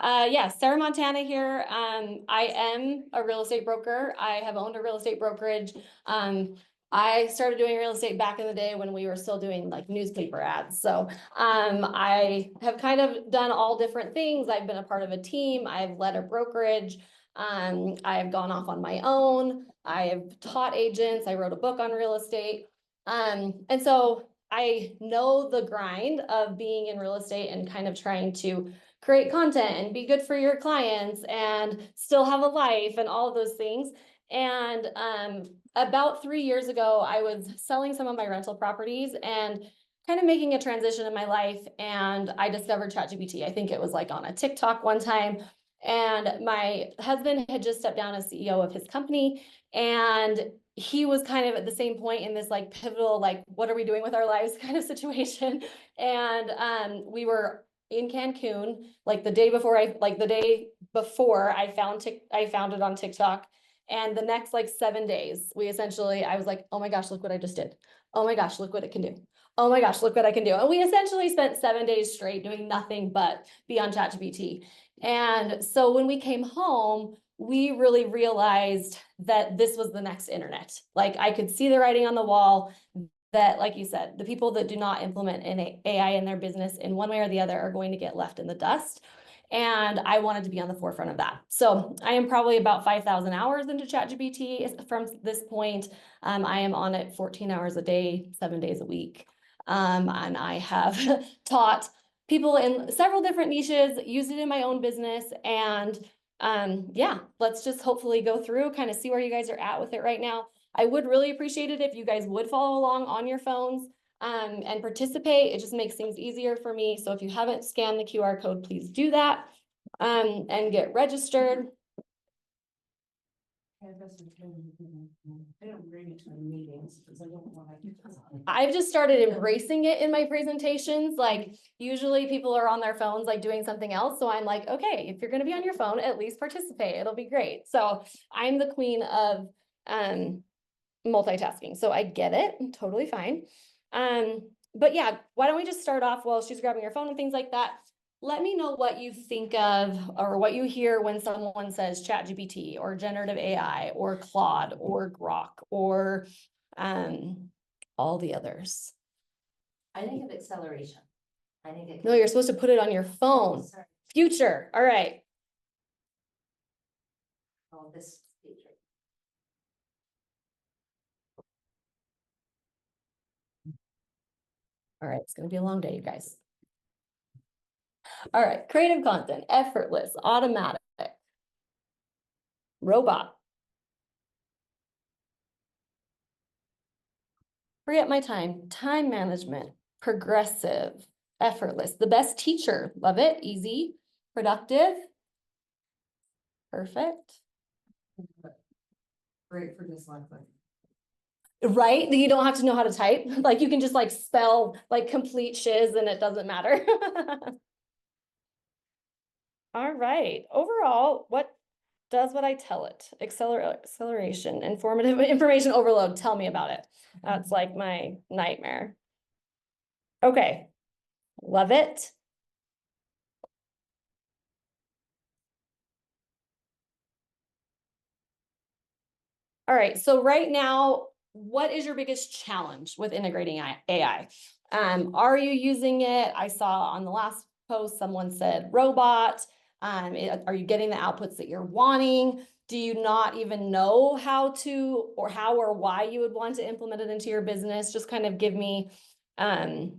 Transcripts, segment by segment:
Yeah, Sarah Montana here. I am a real estate broker. I have owned a real estate brokerage. I started doing real estate back in the day when we were still doing like newspaper ads. So I have kind of done all different things. I've been a part of a team. I've led a brokerage. I've gone off on my own. I have taught agents. I wrote a book on real estate. And so I know the grind of being in real estate and kind of trying to create content and be good for your clients and still have a life and all of those things. And about 3 years ago, I was selling some of my rental properties and kind of making a transition in my life. And I discovered ChatGPT. I think it was like on a TikTok one time. And my husband had just stepped down as CEO of his company. And he was kind of at the same point in this like pivotal, like, what are we doing with our lives kind of situation. And we were in Cancun, like the day before I found it on TikTok. And the next like 7 days, I was like, oh my gosh, look what I just did. Oh my gosh, look what it can do. Oh my gosh, look what I can do. And we essentially spent 7 days straight doing nothing but be on ChatGPT. And so when we came home, we really realized that this was the next internet. Like I could see the writing on the wall that, like you said, the people that do not implement an AI in their business in one way or the other are going to get left in the dust. And I wanted to be on the forefront of that. So I am probably about 5,000 hours into ChatGPT from this point. I am on it 14 hours a day, 7 days a week. And I have taught people in several different niches, used it in my own business. And yeah, let's just hopefully go through, kind of see where you guys are at with it right now. I would really appreciate it if you guys would follow along on your phones and participate. It just makes things easier for me. So if you haven't scanned the QR code, please do that and get registered. I don't bring it to the meetings because I don't want to. I've just started embracing it in my presentations. Like usually people are on their phones, like doing something else. So I'm like, okay, if you're going to be on your phone, at least participate. It'll be great. So I'm the queen of multitasking. So I get it. I'm totally fine. But yeah, why don't we just start off while she's grabbing her phone and things like that. Let me know what you think of or what you hear when someone says ChatGPT or generative AI or Claude or Grok or all the others. I think of acceleration. I think it. No, you're supposed to put it on your phone. Oh, future. All right. Oh, this future. All right, it's going to be a long day, you guys. All right, creative content, effortless, automatic, robot. Free up my time, time management, progressive, effortless, the best teacher, love it, easy, productive, perfect. Great for dyslexic. Right? You don't have to know how to type. Like you can just like spell like complete shiz and it doesn't matter. All right. Overall, what does what I tell it? Acceleration, informative information overload. Tell me about it. That's like my nightmare. Okay. Love it. All right. So right now, what is your biggest challenge with integrating AI? Are you using it? I saw on the last post, someone said robot. Are you getting the outputs that you're wanting? Do you not even know how or why you would want to implement it into your business? Just kind of give me, No.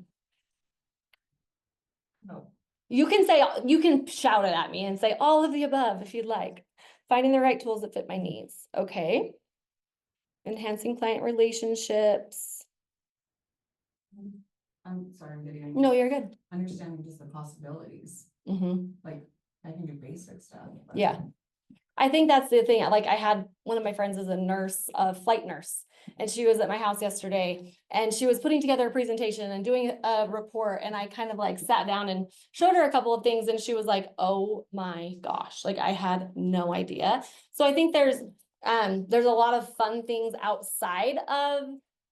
you can shout it at me and say all of the above if you'd like. Finding the right tools that fit my needs. Okay. Enhancing client relationships. I'm sorry, I'm getting. No, you're good. Understanding just the possibilities. Like I can do basic stuff. Yeah. I think that's the thing. Like I had one of my friends is a nurse, a flight nurse, and she was at my house yesterday and she was putting together a presentation and doing a report. And I kind of like sat down and showed her a couple of things and she was like, oh my gosh, like I had no idea. So I think there's a lot of fun things outside of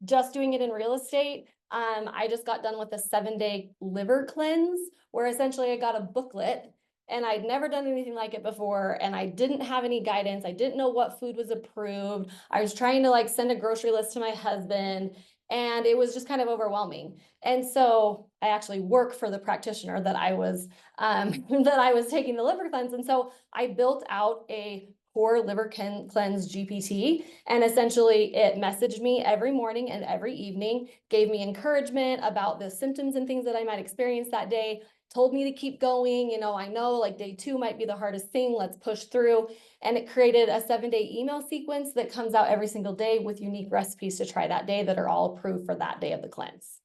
just doing it in real estate. I just got done with a 7-day liver cleanse where essentially I got a booklet and I'd never done anything like it before, and I didn't have any guidance. I didn't know what food was approved. I was trying to like send a grocery list to my husband, and it was just kind of overwhelming. And so I actually work for the practitioner that I was that I was taking the liver cleanse. And so I built out a core liver cleanse GPT, and essentially it messaged me every morning and every evening, gave me encouragement about the symptoms and things that I might experience that day, told me to keep going. You know, I know like day 2 might be the hardest thing. Let's push through. And it created a 7-day email sequence that comes out every single day with unique recipes to try that day that are all approved for that day of the cleanse.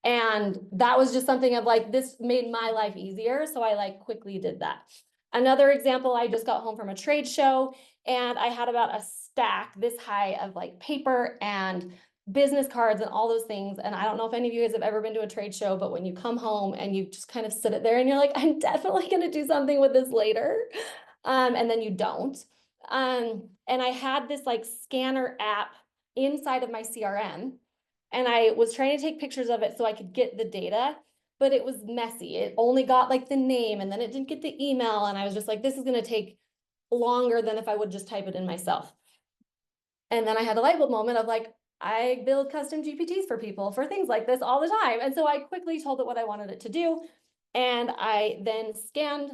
And that was just something of like, this made my life easier. So I like quickly did that. Another example, I just got home from a trade show and I had about a stack this high of like paper and business cards and all those things. And I don't know if any of you guys have ever been to a trade show, but when you come home and you just kind of sit it there and you're like, I'm definitely going to do something with this later. And then you don't. And I had this like scanner app inside of my CRM, and I was trying to take pictures of it so I could get the data, but it was messy. It only got like the name and then it didn't get the email. And I was just like, this is going to take longer than if I would just type it in myself. And then I had a light bulb moment of like, I build custom GPTs for people for things like this all the time. And so I quickly told it what I wanted it to do. And I then scanned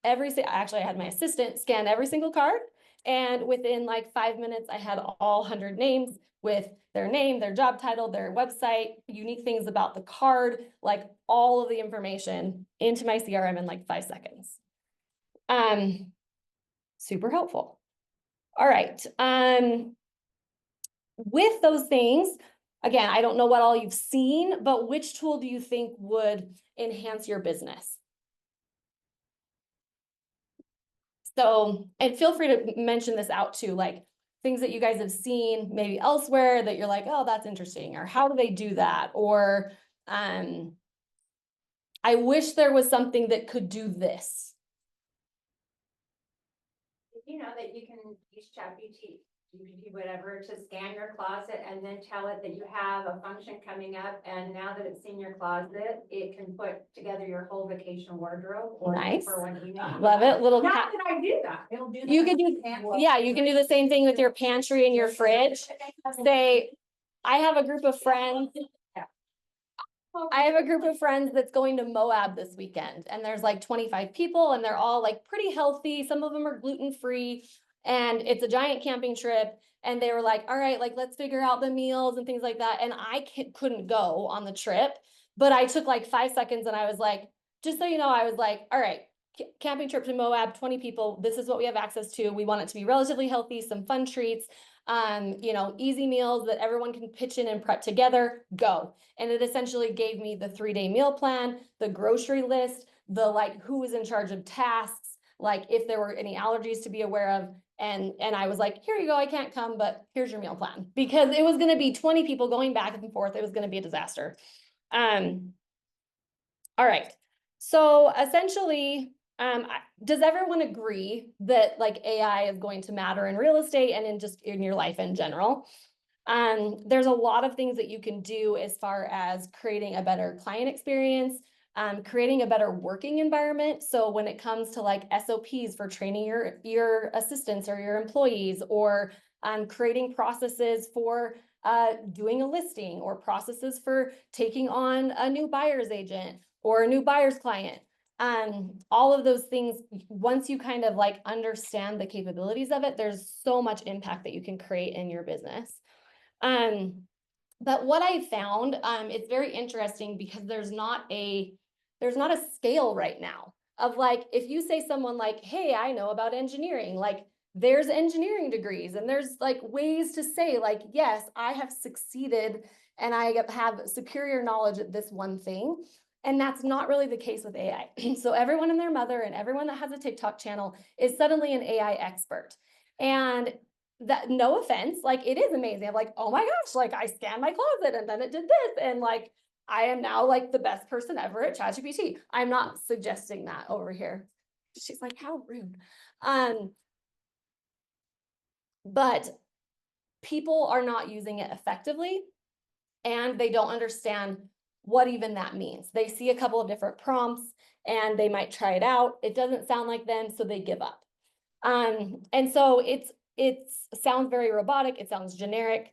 actually I had my assistant scan every single card. And within like 5 minutes, I had all 100 names with their name, their job title, their website, unique things about the card, like all of the information into my CRM in like 5 seconds. Super helpful. All right. With those things, again, I don't know what all you've seen, but which tool do you think would enhance your business? So, and feel free to mention this out too, like things that you guys have seen maybe elsewhere that you're like, oh, that's interesting, or how do they do that? Or I wish there was something that could do this. You know that you can use GPT, whatever, to scan your closet and then tell it that you have a function coming up, and now that it's in your closet, it can put together your whole vacation wardrobe. Or Nice. for when you need. Love it. Little Not cat. that I do that. It'll do. You that. could do, yeah, you can do the same thing with your pantry and your fridge. Say, I have a group of friends. I have a group of friends that's going to Moab this weekend, and there's like 25 people and they're all like pretty healthy. Some of them are gluten-free, and it's a giant camping trip. And they were like, all right, like let's figure out the meals and things like that. And I couldn't go on the trip, but I took like 5 seconds and I was like, just so you know, I was like, all right, camping trip to Moab, 20 people. This is what we have access to. We want it to be relatively healthy, some fun treats, you know, easy meals that everyone can pitch in and prep together, go. And it essentially gave me the 3-day meal plan, the grocery list, the like who was in charge of tasks, like if there were any allergies to be aware of. And I was like, here you go, I can't come, but here's your meal plan. Because it was going to be 20 people going back and forth. It was going to be a disaster. All right. So essentially, does everyone agree that like AI is going to matter in real estate and in just in your life in general? There's a lot of things that you can do as far as creating a better client experience, creating a better working environment. So when it comes to like SOPs for training your assistants or your employees, or creating processes for doing a listing, or processes for taking on a new buyer's agent or a new buyer's client. All of those things, once you kind of like understand the capabilities of it, there's so much impact that you can create in your business. But what I found, it's very interesting because there's not a scale right now of like, if you say someone like, hey, I know about engineering, like there's engineering degrees and there's like ways to say like, yes, I have succeeded and I have superior knowledge at this one thing. And that's not really the case with AI. So everyone and their mother and everyone that has a TikTok channel is suddenly an AI expert. And that, no offense, like it is amazing. I'm like, oh my gosh, like I scanned my closet and then it did this. And like, I am now like the best person ever at ChatGPT. I'm not suggesting that over here. She's like, how rude. But people are not using it effectively, and they don't understand what even that means. They see a couple of different prompts and they might try it out. It doesn't sound like them, so they give up. And so it's sounds very robotic, it sounds generic,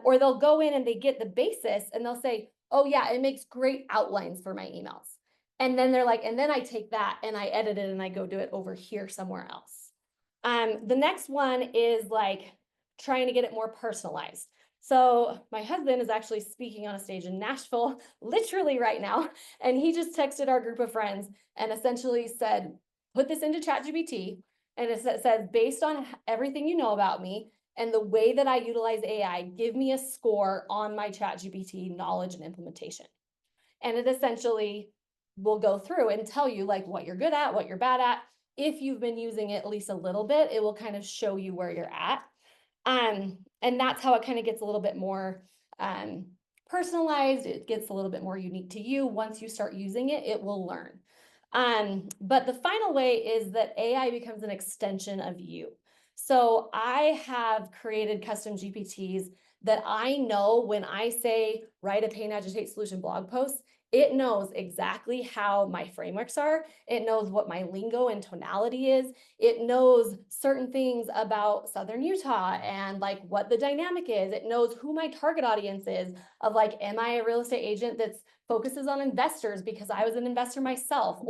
or they'll go in and they get the basis and they'll say, oh yeah, it makes great outlines for my emails. And then they're like, and then I take that and I edit it and I go do it over here somewhere else. The next one is like trying to get it more personalized. So my husband is actually speaking on a stage in Nashville, literally right now. And he just texted our group of friends and essentially said, put this into ChatGPT. And it says, based on everything you know about me and the way that I utilize AI, give me a score on my ChatGPT knowledge and implementation. And it essentially will go through and tell you like what you're good at, what you're bad at. If you've been using it at least a little bit, it will kind of show you where you're at. And that's how it kind of gets a little bit more personalized. It gets a little bit more unique to you. Once you start using it, it will learn. But the final way is that AI becomes an extension of you. So I have created custom GPTs that I know when I say write a pain, agitate, solution blog post, it knows exactly how my frameworks are. It knows what my lingo and tonality is. It knows certain things about Southern Utah and like what the dynamic is. It knows who my target audience is of like, am I a real estate agent that's focuses on investors because I was an investor myself,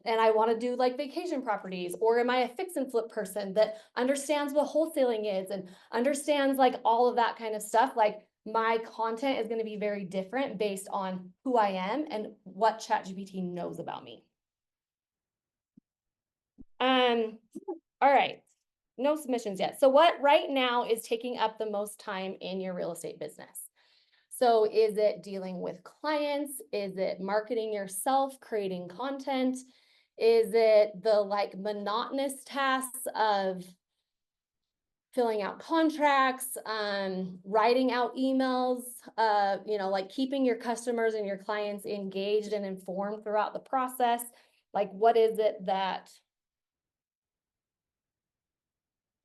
and I want to do like vacation properties, or am I a fix and flip person that understands what wholesaling is and understands like all of that kind of stuff. Like my content is going to be very different based on who I am and what ChatGPT knows about me. All right. No submissions yet. So what right now is taking up the most time in your real estate business? So is it dealing with clients? Is it marketing yourself, creating content? Is it the like monotonous tasks of filling out contracts, writing out emails, like keeping your customers and your clients engaged and informed throughout the process? Like, what is it that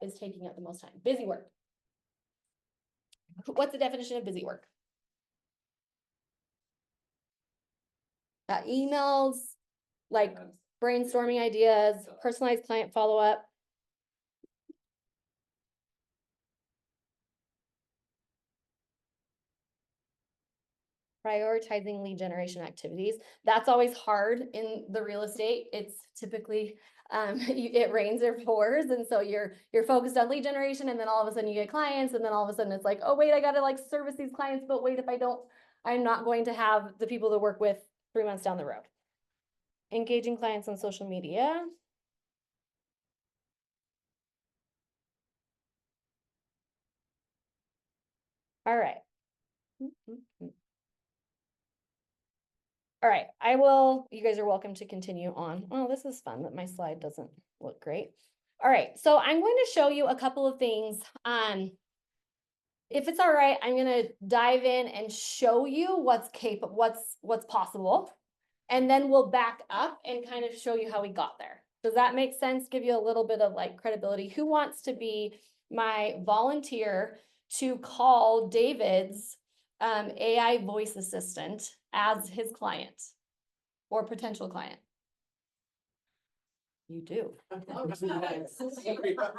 is taking up the most time? Busy work. What's the definition of busy work? Emails, like brainstorming ideas, personalized client follow-up. Prioritizing lead generation activities. That's always hard in the real estate. It's typically it rains or pours, and so you're focused on lead generation, and then all of a sudden you get clients, and then all of a sudden it's like, oh wait, I gotta like service these clients, but wait, if I don't, I'm not going to have the people to work with 3 months down the road. Engaging clients on social media. All right. All right, you guys are welcome to continue on. Oh, this is fun that my slide doesn't look great. All right, so I'm going to show you a couple of things. If it's all right, I'm gonna dive in and show you what's possible. And then we'll back up and kind of show you how we got there. Does that make sense? Give you a little bit of like credibility. Who wants to be my volunteer to call David's AI voice assistant as his client or potential client? You do.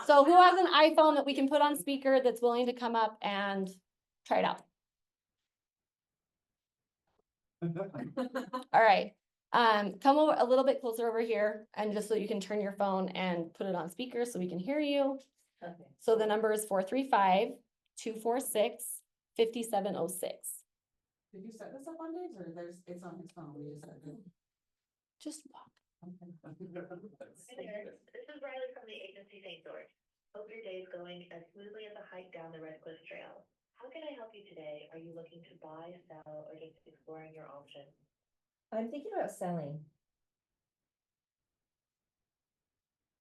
So who has an iPhone that we can put on speaker that's willing to come up and try it out? All right. Come over a little bit closer over here, and just so you can turn your phone and put it on speaker so we can hear you. Okay. So the number is 435-246-5706. Did you set this up on Dave's or it's on his phone? We just set it. Just walk. Hi there, this is Riley from the agency St. George. Hope your day is going as smoothly as a hike down the Red Cliff Trail. How can I help you today? Are you looking to buy, sell, or just exploring your options? I'm thinking about selling.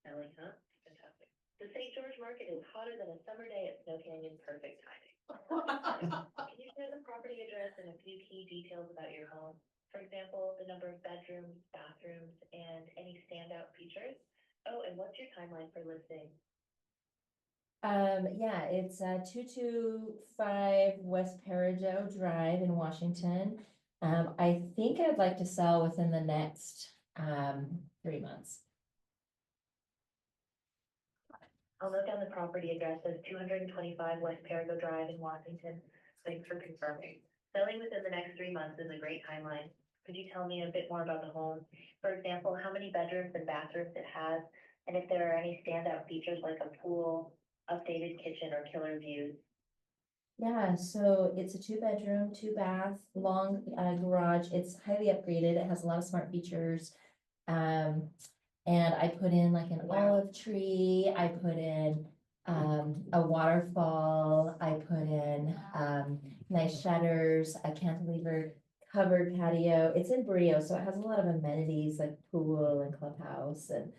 Selling, huh? Fantastic. The St. George market is hotter than a summer day at Snow Canyon. Perfect timing. Can you share the property address and a few key details about your home? For example, the number of bedrooms, bathrooms, and any standout features? Oh, and what's your timeline for listing? Yeah, it's 225 West Parajo Drive in Washington. I think I'd like to sell within the next, 3 months. I'll note down the property address as 225 West Perigo Drive in Washington. Thanks for confirming. Selling within the next 3 months is a great timeline. Could you tell me a bit more about the home? For example, how many bedrooms and bathrooms it has, and if there are any standout features like a pool, updated kitchen, or killer views? Yeah, so it's a 2-bedroom, 2-bath, long garage. It's highly upgraded. It has a lot of smart features. And I put in like an olive tree. I put in a waterfall. I put in nice shutters, a cantilever covered patio. It's in Brio, so it has a lot of amenities like pool and clubhouse and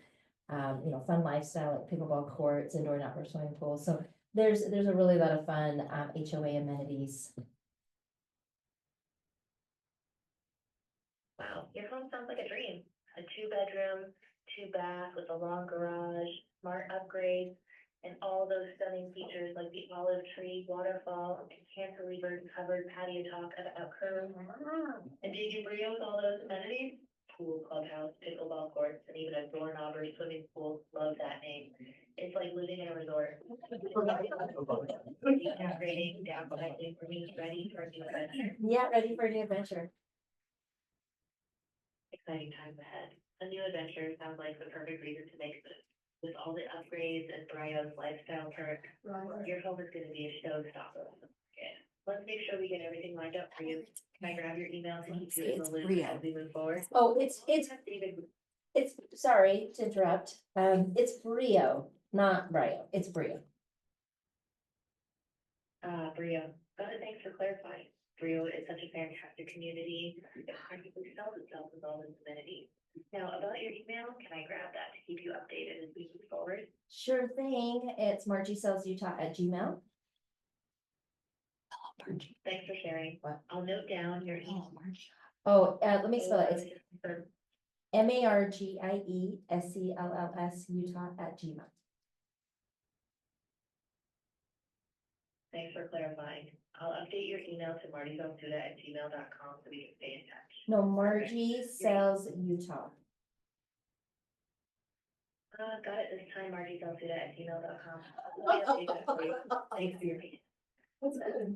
fun lifestyle like pickleball courts, indoor and outdoor swimming pool. So there's a really lot of fun HOA amenities. Wow, your home sounds like a dream. A 2-bedroom, 2-bath with a long garage, smart upgrades, and all those stunning features like the olive tree, waterfall, cantilever covered patio top about curve. And do you Brio with all those amenities? Pool, clubhouse, pickleball courts, and even a doorknob or swimming pool. Love that name. It's like living in a resort. Upgrading, downsizing, for me, ready for a new adventure. Yeah, ready for a new adventure. Exciting times ahead. A new adventure sounds like the perfect reason to make this. With all the upgrades and Brio's lifestyle perks, your home is gonna be a showstopper. Okay, let's make sure we get everything lined up for you. Can I grab your email to keep you in the loop as we move forward? Oh, it's David, sorry to interrupt. It's Brio, not Brio. It's Brio. Brio, got it, thanks for clarifying. Brio is such a fantastic community. It practically sells itself with all its amenities. Now, about your email, can I grab that to keep you updated as we move forward? Sure thing. It's margiesellsutah@gmail. Thanks for sharing. What? I'll note down your email. Oh, let me spell it. It's Just confirm. MARGIESCLLS Utah@gmail. Thanks for clarifying. I'll update your email to martiesellsuda@gmail.com so we can stay in touch. No, Margie Sells Utah. Got it this time, martiesellsuda@gmail.com. Let me update that for you. Thanks for your patience.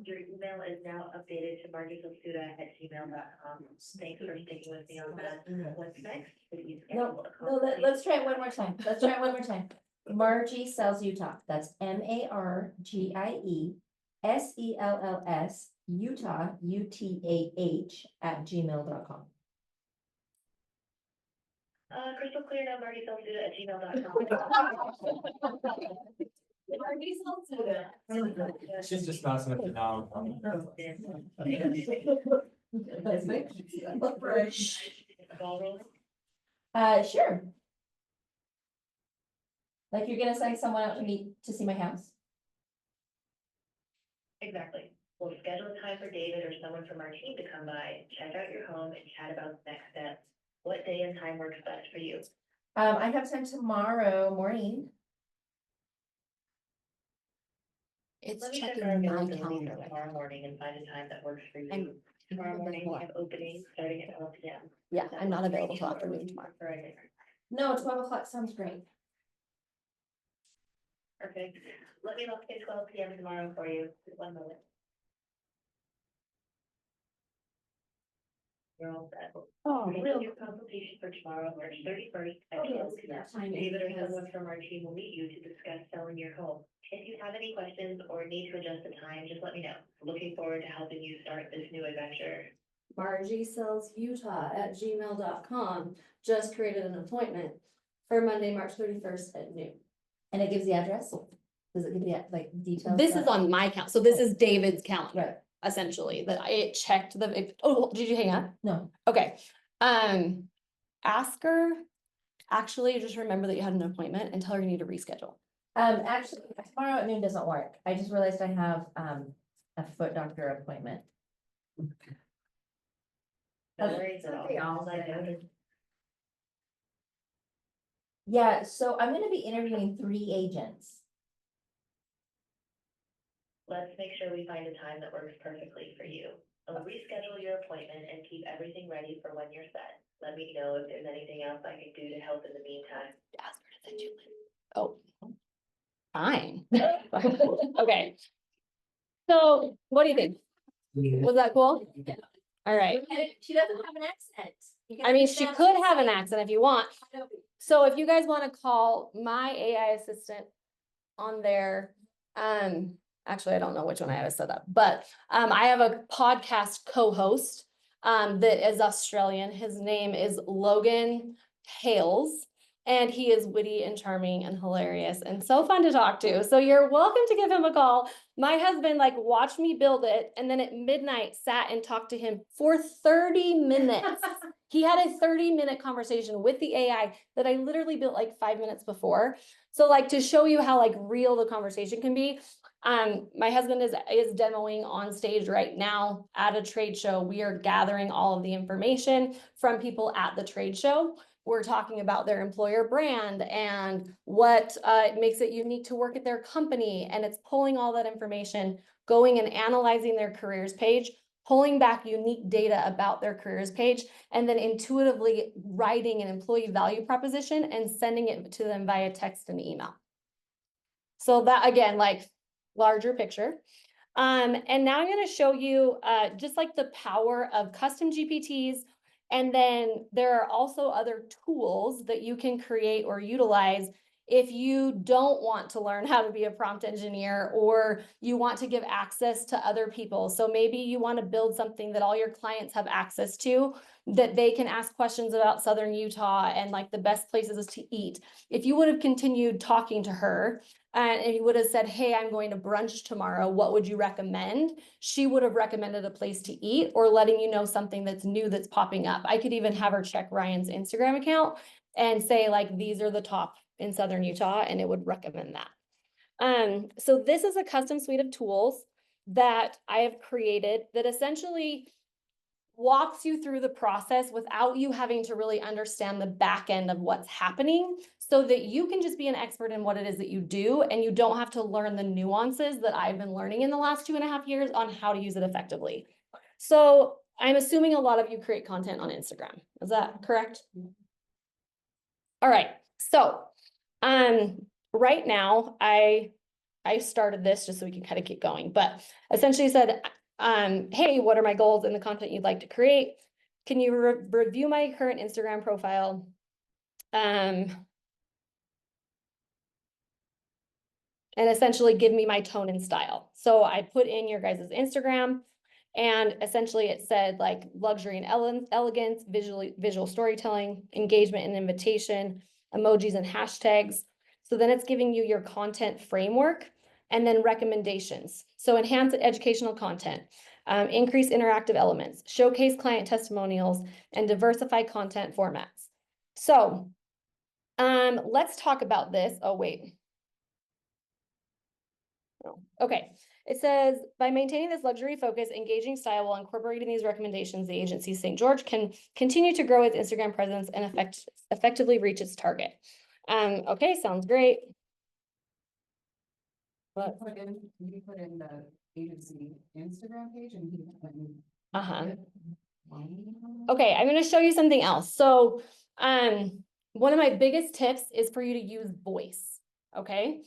Your email is now updated to martiesellsuda@gmail.com. Thanks for sticking with me on that. What's next? Should we schedule a consultation? Let's try it one more time. Let's try it one more time. Margie Sells Utah. That's MARGIESELLS Utah UTAH @gmail.com. Crystal clear now, martiesellsuda@gmail.com. She's just passing it down. Ball rolling? Sure. Like you're gonna send someone out to see my house? Exactly. We'll schedule a time for David or someone from our team to come by, check out your home and chat about the next steps. What day and time works best for you? I have time tomorrow morning. It's Let me check checking our my availability calendar for right tomorrow now. morning and find a time that works for you. I'm- Tomorrow morning, we have openings starting at 12 p.m. Yeah, I'm not available till afternoon tomorrow. For a dinner. No, 12 o'clock sounds great. Perfect. Let me look at 12 p.m. tomorrow for you. Just 1 moment. You're all set. Oh, Schedule your consultation for tomorrow, March 31st at 12 p.m. David or someone from our team will meet you to discuss selling your home. If you have any questions or need to adjust the time, just let me know. Looking forward to helping you start this new adventure. margiesellsutah@gmail.com just created an appointment for Monday, March 31st at noon. And it gives the address? Does it give the like details? This is on my count, so this is David's calendar, Right. essentially, that I checked oh, did you hang up? No. Okay, ask her, actually, just remember that you had an appointment and tell her you need to reschedule. Actually, tomorrow at noon doesn't work. I just realized I have a foot doctor appointment. No worries at all. As I noted. Yeah, so I'm gonna be interviewing 3 agents. Let's make sure we find a time that works perfectly for you. I'll reschedule your appointment and keep everything ready for when you're set. Let me know if there's anything else I can do to help in the meantime. Oh. Fine. Okay. So what do you think? Was that cool? All right. She doesn't have an accent. You I can mean, sit she down could and have an say- accent if you want. So if you guys want to call my AI assistant on there, actually, I don't know which one I have set up, but I have a podcast co-host that is Australian. His name is Logan Hales. And he is witty and charming and hilarious and so fun to talk to. So you're welcome to give him a call. My husband like watched me build it and then at midnight sat and talked to him for 30 minutes. He had a 30-minute conversation with the AI that I literally built like 5 minutes before. So like to show you how like real the conversation can be, my husband is demoing on stage right now at a trade show. We are gathering all of the information from people at the trade show. We're talking about their employer brand and what makes it unique to work at their company. And it's pulling all that information, going and analyzing their careers page, pulling back unique data about their careers page, and then intuitively writing an employee value proposition and sending it to them via text and email. So that again, like larger picture. And now I'm going to show you just like the power of custom GPTs. And then there are also other tools that you can create or utilize if you don't want to learn how to be a prompt engineer or you want to give access to other people. So maybe you want to build something that all your clients have access to, that they can ask questions about Southern Utah and like the best places to eat. If you would have continued talking to her, and you would have said, hey, I'm going to brunch tomorrow, what would you recommend? She would have recommended a place to eat or letting you know something that's new that's popping up. I could even have her check Ryan's Instagram account and say like, these are the top in Southern Utah, and it would recommend that. So this is a custom suite of tools that I have created that essentially walks you through the process without you having to really understand the back end of what's happening so that you can just be an expert in what it is that you do and you don't have to learn the nuances that I've been learning in the last 2.5 years on how to use it effectively. So I'm assuming a lot of you create content on Instagram. Is that correct? All right. So right now I started this just so we can kind of keep going, but essentially said, hey, what are my goals and the content you'd like to create? Can you review my current Instagram profile? And essentially give me my tone and style. So I put in your guys' Instagram and essentially it said like luxury and elegance, visual storytelling, engagement and invitation, emojis and hashtags. So then it's giving you your content framework and then recommendations. So enhance educational content, increase interactive elements, showcase client testimonials, and diversify content formats. So let's talk about this. Oh, wait. Okay, it says, by maintaining this luxury focus, engaging style while incorporating these recommendations, the agency St. George can continue to grow its Instagram presence and effectively reach its target. Okay, sounds great. But, You put in the agency Instagram page and you uh-huh. Okay, I'm going to show you something else. So, one of my biggest tips is for you to use voice. Okay.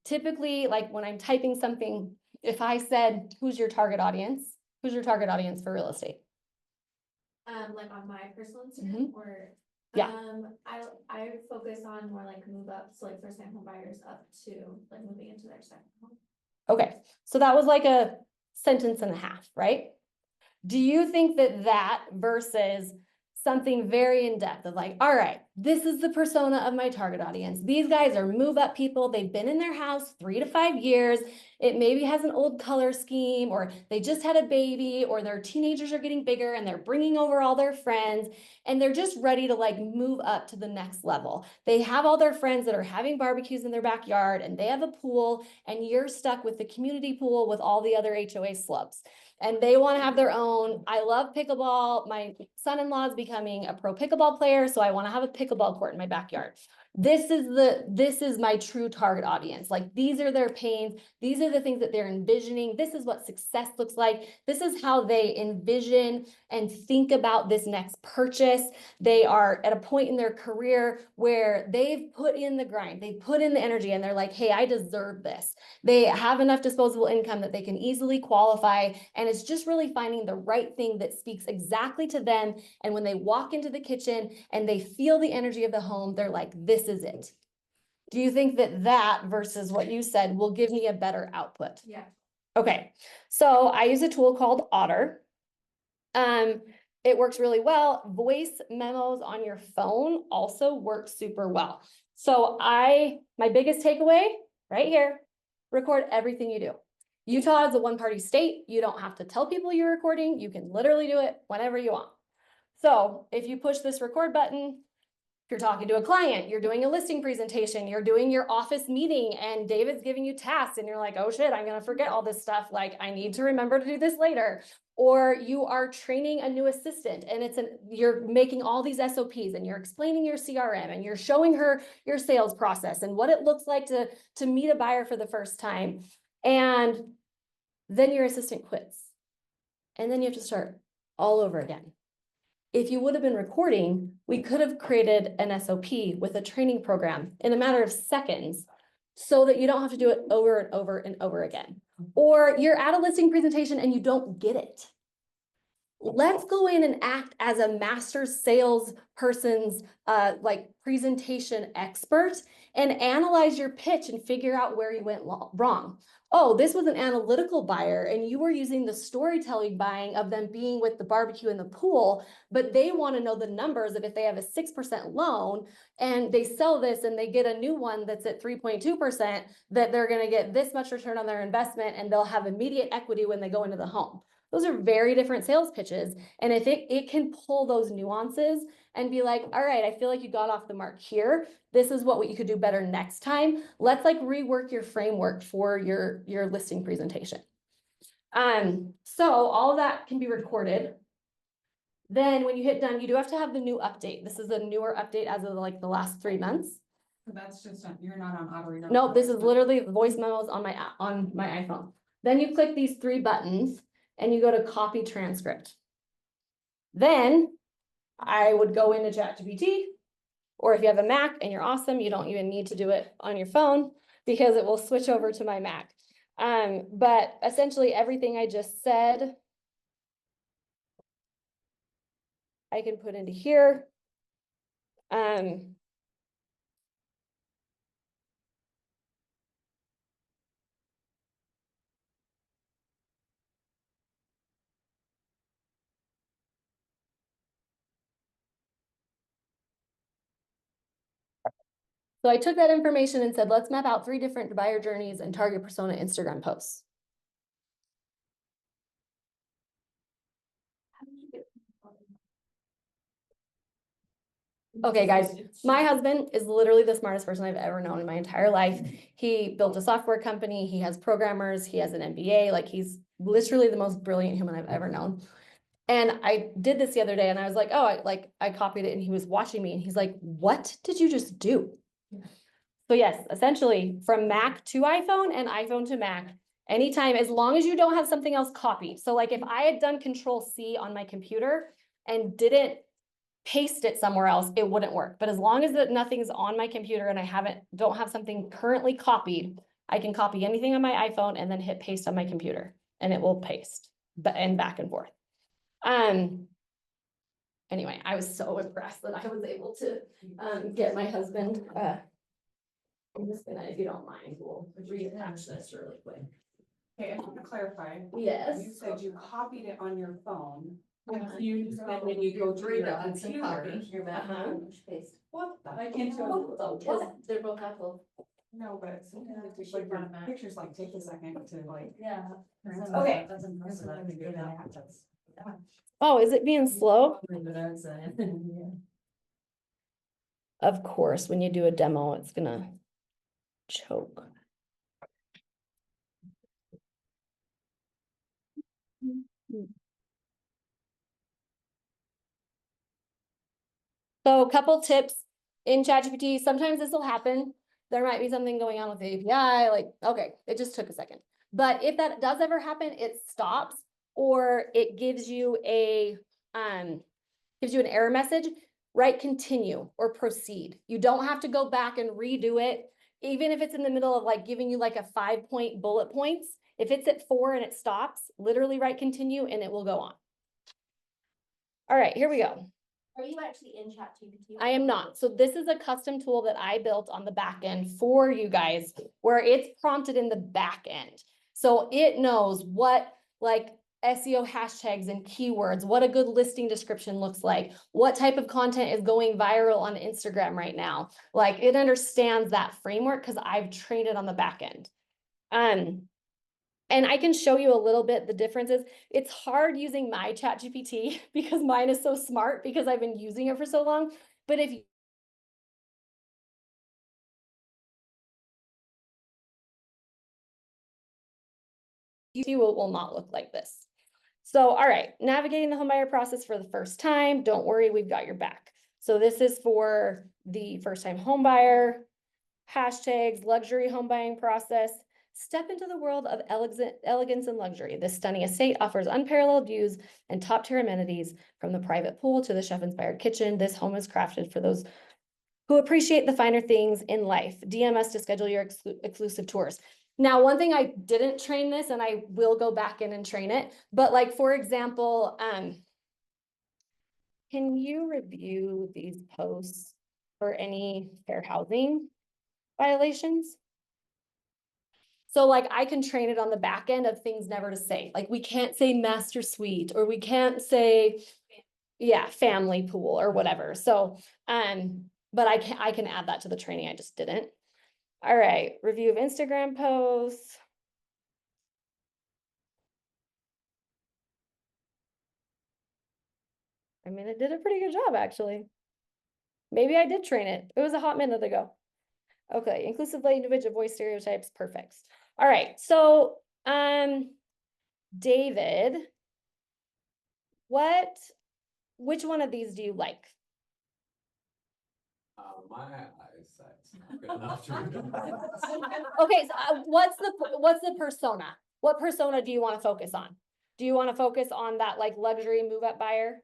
Typically, like when I'm typing something, if I said, who's your target audience? Who's your target audience for real estate? Like on my personal Instagram or? Yeah. I focus on more like move ups, like first time home buyers up to like moving into their second home. Okay, so that was like a sentence and a half, right? Do you think that versus something very in-depth of like, all right, this is the persona of my target audience. These guys are move up people. They've been in their house 3 to 5 years. It maybe has an old color scheme, or they just had a baby, or their teenagers are getting bigger and they're bringing over all their friends and they're just ready to like move up to the next level. They have all their friends that are having barbecues in their backyard and they have a pool and you're stuck with the community pool with all the other HOA slubs. And they want to have their own. I love pickleball. My son-in-law is becoming a pro pickleball player, so I want to have a pickleball court in my backyard. this is my true target audience. Like, these are their pains. These are the things that they're envisioning. This is what success looks like. This is how they envision and think about this next purchase. They are at a point in their career where they've put in the grind, they've put in the energy, and they're like, hey, I deserve this. They have enough disposable income that they can easily qualify. And it's just really finding the right thing that speaks exactly to them. And when they walk into the kitchen and they feel the energy of the home, they're like, this is it. Do you think that versus what you said will give me a better output? Yeah. Okay, so I use a tool called Otter. It works really well. Voice memos on your phone also work super well. So my biggest takeaway right here, record everything you do. Utah is a one-party state. You don't have to tell people you're recording. You can literally do it whenever you want. So if you push this record button, if you're talking to a client, you're doing a listing presentation, you're doing your office meeting, and David's giving you tasks, and you're like, oh shit, I'm gonna forget all this stuff. Like, I need to remember to do this later. Or you are training a new assistant, and you're making all these SOPs, and you're explaining your CRM, and you're showing her your sales process and what it looks like to meet a buyer for the first time. And then your assistant quits. And then you have to start all over again. If you would have been recording, we could have created an SOP with a training program in a matter of seconds so that you don't have to do it over and over and over again. Or you're at a listing presentation and you don't get it. Let's go in and act as a master salesperson's like presentation expert and analyze your pitch and figure out where you went wrong. Oh, this was an analytical buyer and you were using the storytelling buying of them being with the barbecue and the pool, but they want to know the numbers of if they have a 6% loan and they sell this and they get a new one that's at 3.2%, that they're going to get this much return on their investment and they'll have immediate equity when they go into the home. Those are very different sales pitches. And if it can pull those nuances and be like, all right, I feel like you got off the mark here. This is what you could do better next time. Let's like rework your framework for your listing presentation. So all of that can be recorded. Then when you hit done, you do have to have the new update. This is a newer update as of like the last 3 months. So that's just, you're not on Otter. Nope, this is literally voice memos on my iPhone. Then you click these 3 buttons and you go to copy transcript. Then I would go into ChatGPT, or if you have a Mac and you're awesome, you don't even need to do it on your phone because it will switch over to my Mac. But essentially everything I just said, I can put into here. So I took that information and said, let's map out 3 different buyer journeys and target persona Instagram posts. Okay, guys, my husband is literally the smartest person I've ever known in my entire life. He built a software company. He has programmers. He has an MBA. Like, he's literally the most brilliant human I've ever known. And I did this the other day and I was like, oh, I copied it, and he was watching me and he's like, what did you just do? Yeah. So yes, essentially from Mac to iPhone and iPhone to Mac, anytime, as long as you don't have something else copied. So like if I had done Control-C on my computer and didn't paste it somewhere else, it wouldn't work. But as long as nothing's on my computer and I don't have something currently copied, I can copy anything on my iPhone and then hit paste on my computer and it will paste and back and forth. Anyway, I was so impressed that I was able to get my husband. I'm just gonna, if you don't mind, we'll reattach this really quick. Okay, I want to clarify. Yes. You said you copied it on your phone. Uh-huh. You just, and then you go to Three your dots and computer. copy, your Mac, push paste. What the? I Because they're both Apple. No, but sometimes it's She like brought it back. pictures like take a second to like. Yeah. Okay. That's impressive. I think it happens. Oh, is it being slow? Of course, when you do a demo, it's gonna choke. So a couple tips in ChatGPT, sometimes this will happen. There might be something going on with the API, like, okay, it just took a second. But if that does ever happen, it stops or it gives you an error message, write continue or proceed. You don't have to go back and redo it. Even if it's in the middle of like giving you like a 5-point bullet points, if it's at 4 and it stops, literally write continue and it will go on. All right, here we go. Are you actually in ChatGPT? I am not. So this is a custom tool that I built on the back end for you guys, where it's prompted in the back end. So it knows what like SEO hashtags and keywords, what a good listing description looks like, what type of content is going viral on Instagram right now. Like it understands that framework because I've trained it on the back end. And I can show you a little bit the differences. It's hard using my ChatGPT because mine is so smart because I've been using it for so long. But if you will not look like this. So, all right, navigating the homebuyer process for the first time. Don't worry, we've got your back. So this is for the first time homebuyer, hashtags, luxury home buying process. Step into the world of elegance and luxury. This stunning estate offers unparalleled views and top-tier amenities from the private pool to the chef-inspired kitchen. This home is crafted for those who appreciate the finer things in life. DM us to schedule your exclusive tours. Now, one thing I didn't train this, and I will go back in and train it, but like, for example, can you review these posts for any fair housing violations? So like I can train it on the back end of things never to say. Like we can't say master suite or we can't say, yeah, family pool or whatever. So, but I can add that to the training. I just didn't. All right, review of Instagram posts. I mean, it did a pretty good job actually. Maybe I did train it. It was a hot minute ago. Okay, inclusive language, avoid stereotypes, perfect. All right, so David, which one of these do you like? My eyesight's not good enough to read. Okay, so what's the persona? What persona do you want to focus on? Do you want to focus on that like luxury move up buyer?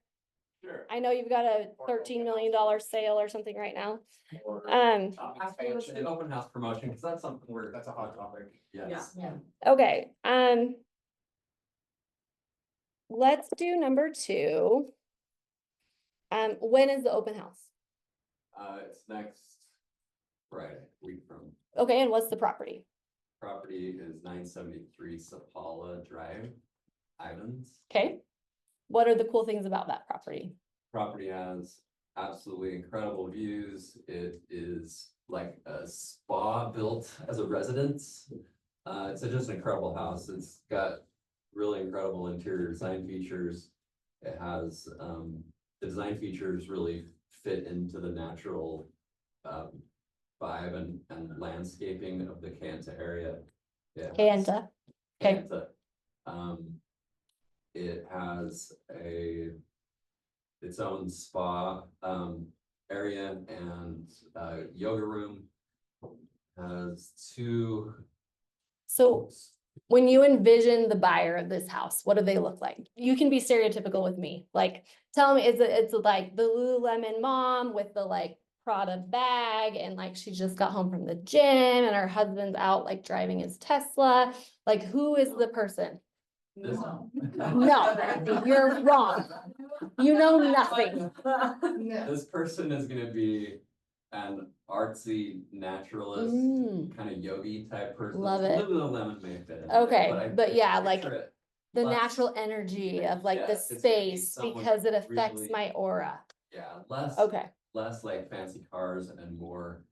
Sure. I know you've got a $13 million sale or something right now. Or, expansion, open house promotion, because that's something that's a hot topic. Yes. Yeah. Okay, let's do number 2. When is the open house? It's next Friday, week from. Okay, and what's the property? Property is 973 Sapala Drive, Ivans. Okay, what are the cool things about that property? Property has absolutely incredible views. It is like a spa built as a residence. It's just an incredible house. It's got really incredible interior design features. It has, the design features really fit into the natural, vibe and landscaping of the Kanta area. Kanta. Okay. Kanta. It has its own spa area and yoga room. Has 2. So when you envision the buyer of this house, what do they look like? You can be stereotypical with me. Like, tell me, it's like the Lululemon mom with the like Prada bag and like she just got home from the gym and her husband's out like driving his Tesla. Like, who is the person? No. No, you're wrong. You know nothing. This person is gonna be an artsy naturalist, kind of yogi type person. Love it. Lululemon may fit in. Okay, but yeah, like picture it the less- natural energy of like the Yeah, it's gonna be space someone because it affects really- my aura. Yeah, less like fancy cars and more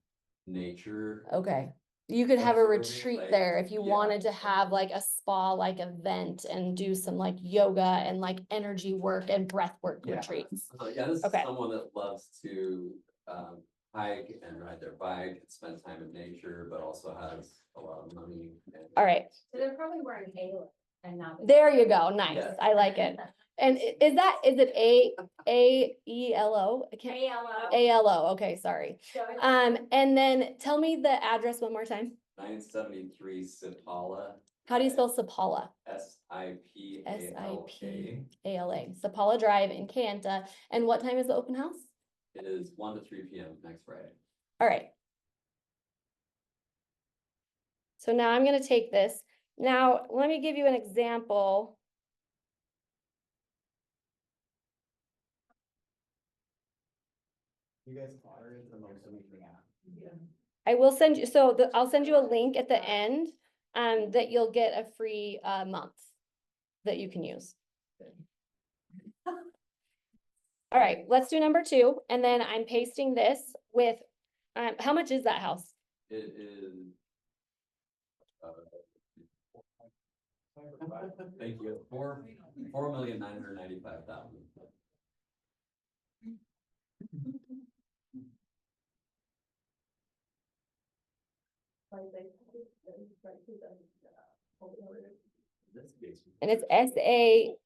nature. Okay. You could have a Observing, retreat like, there if you yeah. wanted to have like a spa like event and do some like yoga and like energy work and breath work Yeah. retreats. So yeah, this is Okay. someone that loves to hike and ride their bike, and spend time in nature, but also has a lot of money. All right, So they're probably wearing halo and not. there you go. Nice. Yeah. I like it. And is it A-E-L-O? I can't, ALO. A-L-O, okay, sorry. So it's- And then tell me the address one more time. 973 Sapala, How do you spell Sapala? Sipala. S-I-P-A-L-A, Sapala Drive in Kayenta. And what time is the open house? It is 1 to 3 p.m. next Friday. All right. So now I'm gonna take this. Now, let me give you an example. You guys are in the most amazing app. I will send you, so I'll send you a link at the end, that you'll get a free, month that you can use. All right, let's do number 2, and then I'm pasting this with, how much is that house? It is. Thank you, 4,995,000. And it's S-A-P-A-L-A.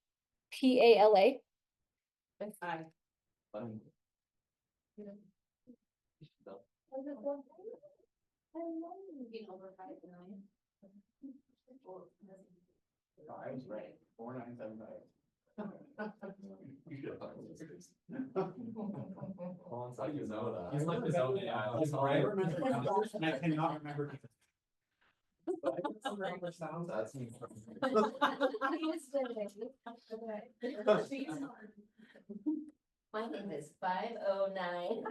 I was right, 4975. You should have thought it was this. How do you know that? He's like his own AI. He's I right. remember numbers and I cannot remember. Sounds. That's. My name is 509.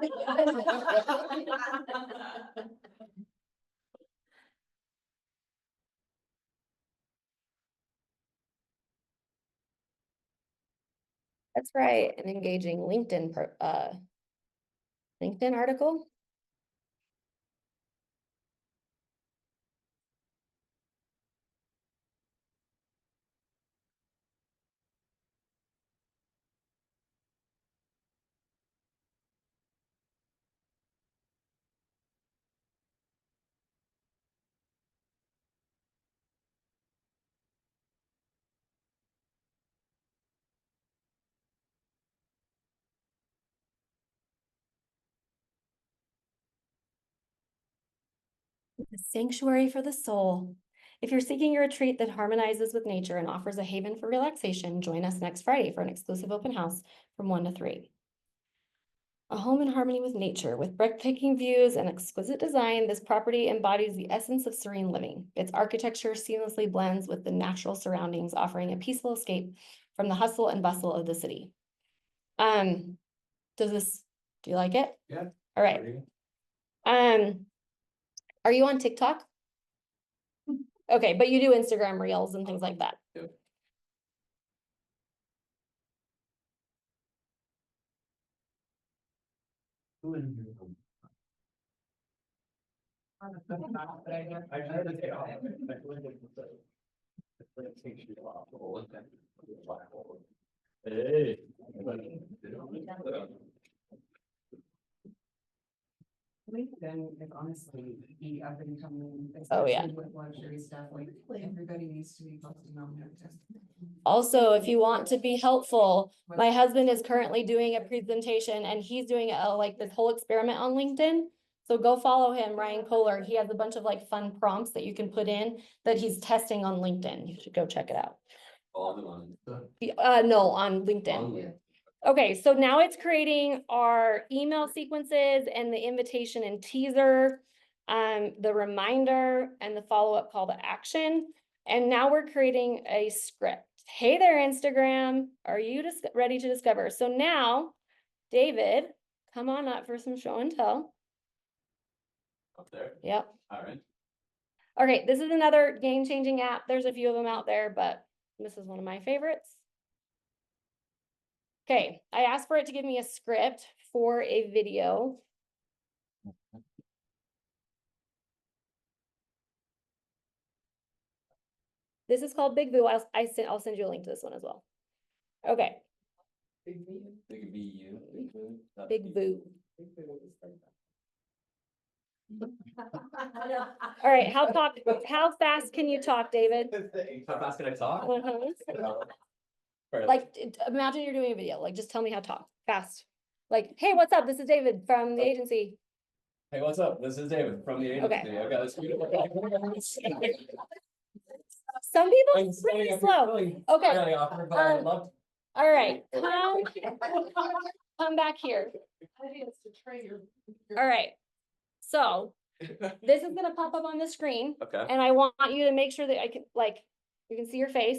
That's right, an engaging LinkedIn LinkedIn article. The sanctuary for the soul. If you're seeking a retreat that harmonizes with nature and offers a haven for relaxation, join us next Friday for an exclusive open house from 1 to 3. A home in harmony with nature, with breathtaking views and exquisite design, this property embodies the essence of serene living. Its architecture seamlessly blends with the natural surroundings, offering a peaceful escape from the hustle and bustle of the city. Do you like it? Yeah. All right. Are you on TikTok? Okay, but you do Instagram Reels and things like that. Yep. I tried to take off. Hey. LinkedIn is honestly the up and coming. Oh, yeah. especially With luxury stuff, like everybody needs to be posting on there. Also, if you want to be helpful, my husband is currently doing a presentation and he's doing like this whole experiment on LinkedIn. So go follow him, Ryan Kohler. He has a bunch of like fun prompts that you can put in that he's testing on LinkedIn. You should go check it out. All the money. No, on LinkedIn. Okay, so now it's creating our email sequences and the invitation and teaser, the reminder and the follow-up call to action. And now we're creating a script. Hey there, Instagram. Are you ready to discover? So now, David, come on up for some show and tell. Up there, Yep. all right. Okay, this is another game-changing app. There's a few of them out there, but this is one of my favorites. Okay, I asked for it to give me a script for a video. This is called Big Boo. I'll send you a link to this one as well. Okay, Big B U. Big Boo. All right, how fast can you talk, David? How fast can I talk? Mhm. Like, imagine you're doing a video, like, just tell me how to talk, fast. Like, hey, what's up? This is David from the agency. Hey, what's up? This is David from the agency. Okay. I got this beautiful. Some people I'm are standing pretty up here slow. really, Okay. really awkward, but I Um, love. All right, come back here. All right. So this is gonna pop up on the screen Okay. and I want you to make sure that I can, like, you can see your face.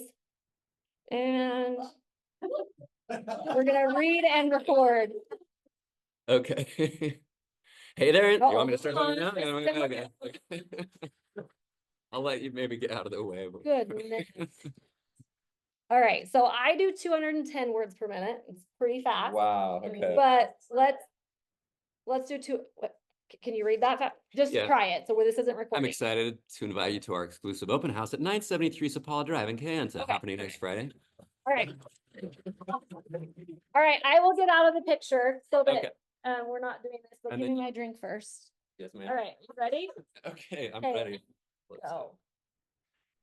And we're gonna read and record. Okay. Hey there, you want me to start Uh-oh. talking now? Okay. I'll let you maybe get out of the way. but- Goodness. All right, so I do 210 words per minute. It's pretty fast. Wow, okay. But let's do can you read that? Just Yeah. try it. So where this isn't I'm recording. excited to invite you to our exclusive open house at 973 Sapala Drive in Kayenta, Okay. happening next Friday. All right. All right, I will get out of the picture so Okay. that we're not doing this, but And give then me my drink first. Yes, ma'am. All right, you ready? Okay, I'm Okay. ready. Let's see. Go.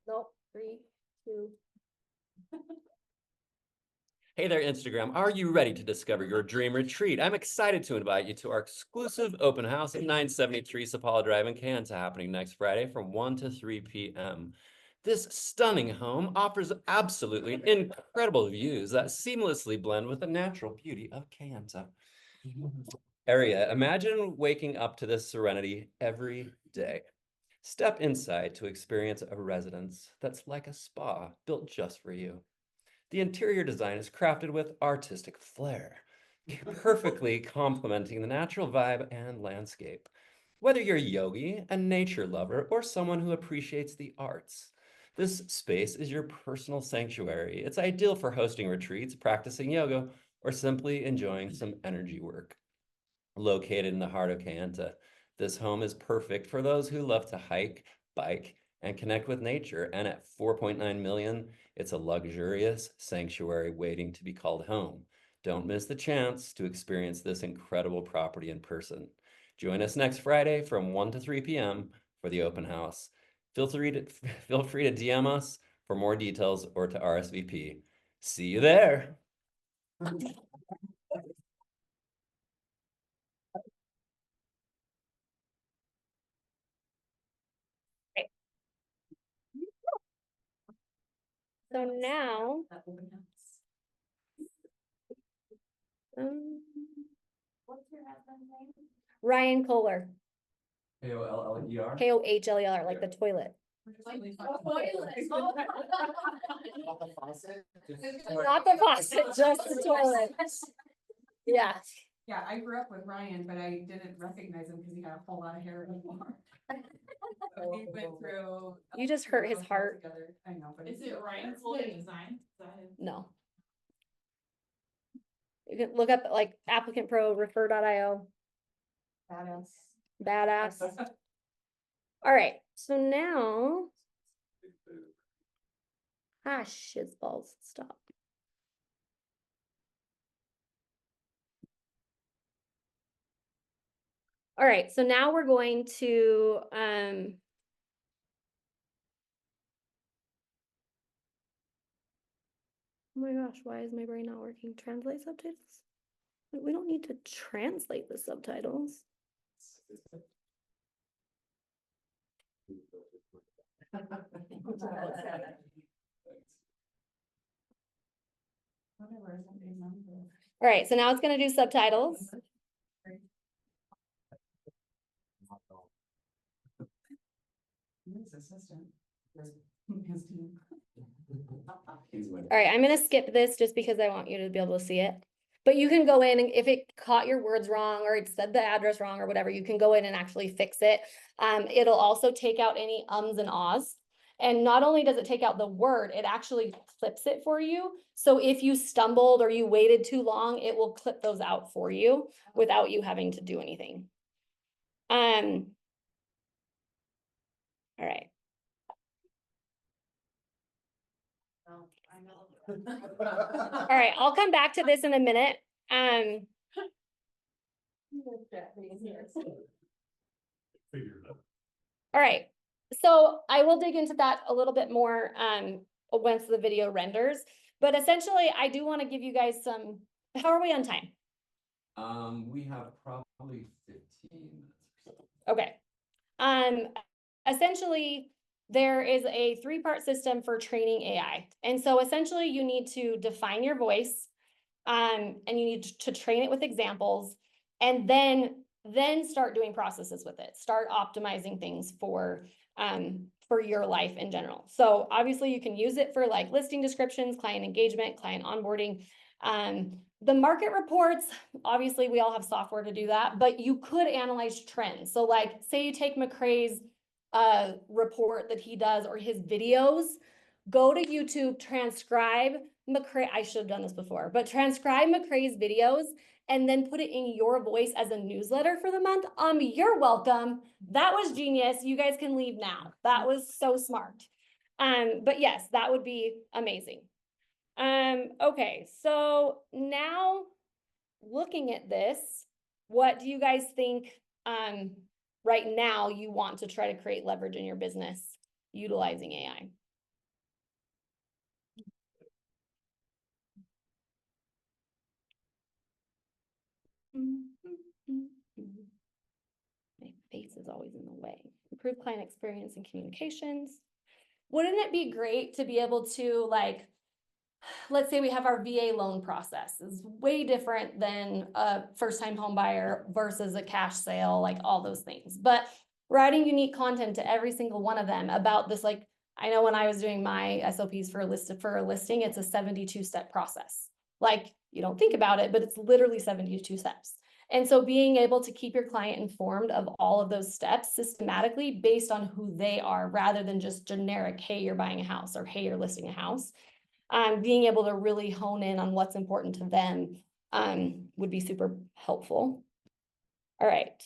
Nope, 3, 2. Hey there, Instagram. Are you ready to discover your dream retreat? I'm excited to invite you to our exclusive open house at 973 Sapala Drive in Kayenta, happening next Friday from 1 to 3 p.m. This stunning home offers absolutely incredible views that seamlessly blend with the natural beauty of Kayenta area. Imagine waking up to this serenity every day. Step inside to experience a residence that's like a spa built just for you. The interior design is crafted with artistic flair, perfectly complementing the natural vibe and landscape. Whether you're a yogi, a nature lover, or someone who appreciates the arts, this space is your personal sanctuary. It's ideal for hosting retreats, practicing yoga, or simply enjoying some energy work. Located in the heart of Kayenta, this home is perfect for those who love to hike, bike, and connect with nature. And at 4.9 million, it's a luxurious sanctuary waiting to be called home. Don't miss the chance to experience this incredible property in person. Join us next Friday from 1 to 3 p.m. for the open house. Feel free to DM us for more details or to RSVP. See you there. So now, What's your husband's name? Ryan Kohler, Koller. Kohler, like the toilet. Not the faucet, just the toilet. Yeah. Yeah, I grew up with Ryan, but I didn't recognize him because he had a whole lot of hair anymore. So we went through. You just hurt his heart. Together. I know, but. Is it Ryan's design? No. You can look up like applicant pro refer.io. Badass. All right, so now. Shiz balls, stop. All right, so now we're going to, oh my gosh, why is my brain not working? Translate subtitles? We don't need to translate the subtitles. All right, so now it's gonna do subtitles. His assistant. His team. All right, I'm gonna skip this just because I want you to be able to see it. But you can go in and if it caught your words wrong or it said the address wrong or whatever, you can go in and actually fix it. It'll also take out any ums and ahs. And not only does it take out the word, it actually clips it for you. So if you stumbled or you waited too long, it will clip those out for you without you having to do anything. All right. All right, I'll come back to this in a minute. All right, so I will dig into that a little bit more once the video renders. But essentially, I do want to give you guys some, how are we on time? We have probably 15 minutes or so. Okay. Essentially, there is a three-part system for training AI. And so essentially you need to define your voice, and you need to train it with examples, and then start doing processes with it. Start optimizing things for your life in general. So obviously you can use it for like listing descriptions, client engagement, client onboarding. The market reports, obviously we all have software to do that, but you could analyze trends. So like say you take McCrae's report that he does or his videos, go to YouTube, transcribe McCrae, I should have done this before, but transcribe McCrae's videos and then put it in your voice as a newsletter for the month. You're welcome. That was genius. You guys can leave now. That was so smart. But yes, that would be amazing. Okay, so now looking at this, what do you guys think right now you want to try to create leverage in your business utilizing AI? My face is always in the way. Improve client experience and communications. Wouldn't it be great to be able to like, let's say we have our VA loan process is way different than a first-time home buyer versus a cash sale, like all those things. But writing unique content to every single one of them about this, like I know when I was doing my SOPs for a listing, it's a 72-step process. Like you don't think about it, but it's literally 72 steps. And so being able to keep your client informed of all of those steps systematically based on who they are, rather than just generic, hey, you're buying a house or hey, you're listing a house. Being able to really hone in on what's important to them would be super helpful. All right.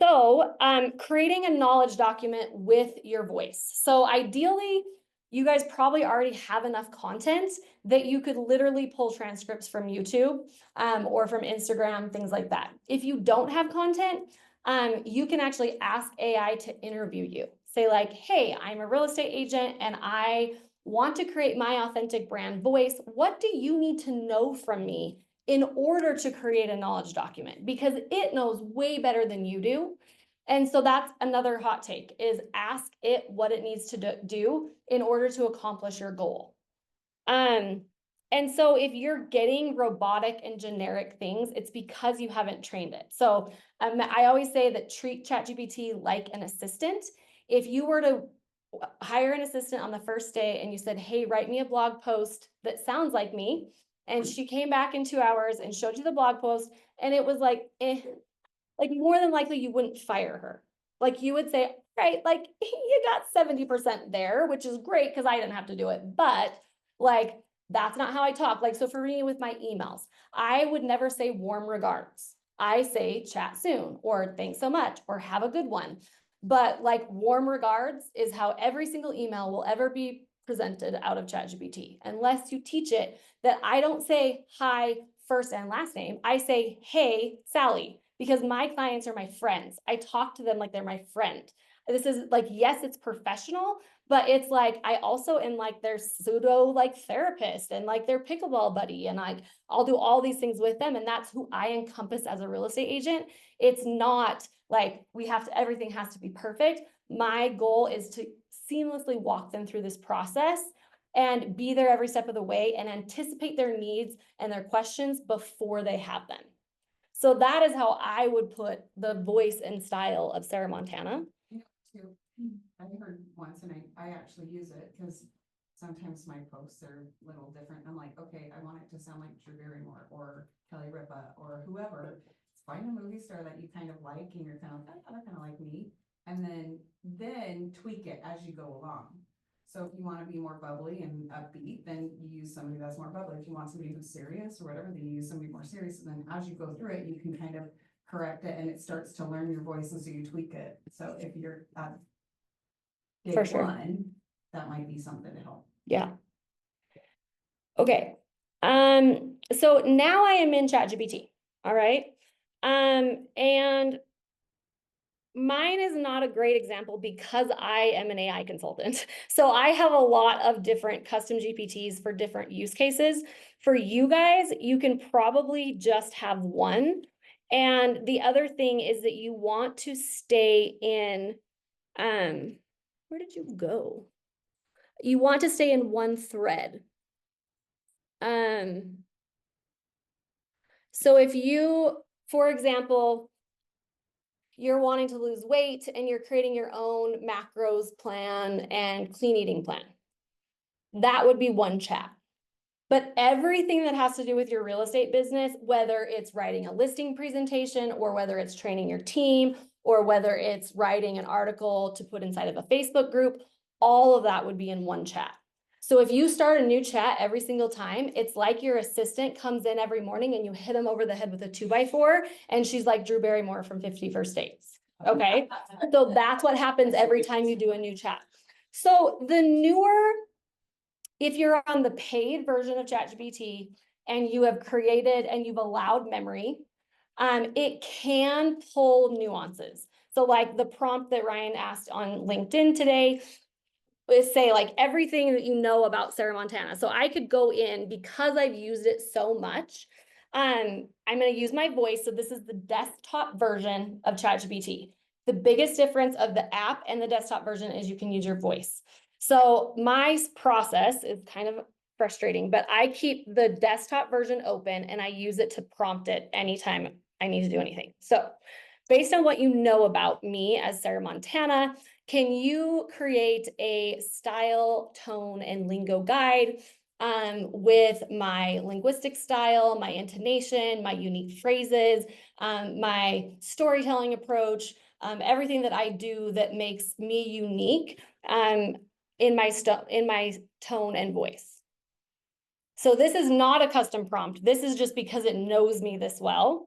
So creating a knowledge document with your voice. So ideally, you guys probably already have enough content that you could literally pull transcripts from YouTube or from Instagram, things like that. If you don't have content, you can actually ask AI to interview you. Say like, hey, I'm a real estate agent and I want to create my authentic brand voice. What do you need to know from me in order to create a knowledge document? Because it knows way better than you do. And so that's another hot take, is ask it what it needs to do in order to accomplish your goal. And so if you're getting robotic and generic things, it's because you haven't trained it. So I always say that treat ChatGPT like an assistant. If you were to hire an assistant on the first day and you said, hey, write me a blog post that sounds like me, and she came back in 2 hours and showed you the blog post, and it was like, like more than likely you wouldn't fire her. Like you would say, right, like you got 70% there, which is great because I didn't have to do it. But like, that's not how I talk. Like, so for me with my emails, I would never say warm regards. I say chat soon, or thanks so much, or have a good one. But like warm regards is how every single email will ever be presented out of ChatGPT, unless you teach it that I don't say hi first and last name. I say, hey, Sally, because my clients are my friends. I talk to them like they're my friend. This is like, yes, it's professional, but it's like, I also am like their pseudo like therapist and like their pickleball buddy. And like, I'll do all these things with them. And that's who I encompass as a real estate agent. It's not like everything has to be perfect. My goal is to seamlessly walk them through this process and be there every step of the way and anticipate their needs and their questions before they have them. So that is how I would put the voice and style of Sarah Montana. Too. I heard once, and I actually use it because sometimes my posts are a little different. I'm like, okay, I want it to sound like Drew Barrymore or Kelly Ripa or whoever. Find a movie star that you kind of like and you're kind of like, oh, they're kind of like me. And then tweak it as you go along. So if you want to be more bubbly and upbeat, then you use somebody that's more bubbly. If you want somebody who's serious or whatever, then you use somebody more serious. And then as you go through it, you can kind of correct it and it starts to learn your voice, and so you tweak it. So if you're at day For sure. one, that might be something to help. Yeah. Okay. So now I am in ChatGPT. All right. And mine is not a great example because I am an AI consultant. So I have a lot of different custom GPTs for different use cases. For you guys, you can probably just have one. And the other thing is that you want to stay in, where did you go? You want to stay in one thread. So if you, for example, you're wanting to lose weight and you're creating your own macros plan and clean eating plan, that would be one chat. But everything that has to do with your real estate business, whether it's writing a listing presentation or whether it's training your team or whether it's writing an article to put inside of a Facebook group, all of that would be in one chat. So if you start a new chat every single time, it's like your assistant comes in every morning and you hit them over the head with a 2x4 and she's like Drew Barrymore from 50 First Dates. Okay, so that's what happens every time you do a new chat. So the newer, if you're on the paid version of ChatGPT and you have created and you've allowed memory, it can pull nuances. So like the prompt that Ryan asked on LinkedIn today, is say like everything that you know about Sarah Montana. So I could go in because I've used it so much. I'm going to use my voice. So this is the desktop version of ChatGPT. The biggest difference of the app and the desktop version is you can use your voice. So my process is kind of frustrating, but I keep the desktop version open and I use it to prompt it anytime I need to do anything. So based on what you know about me as Sarah Montana, can you create a style, tone, and lingo guide with my linguistic style, my intonation, my unique phrases, my storytelling approach, everything that I do that makes me unique in my tone and voice. So this is not a custom prompt. This is just because it knows me this well.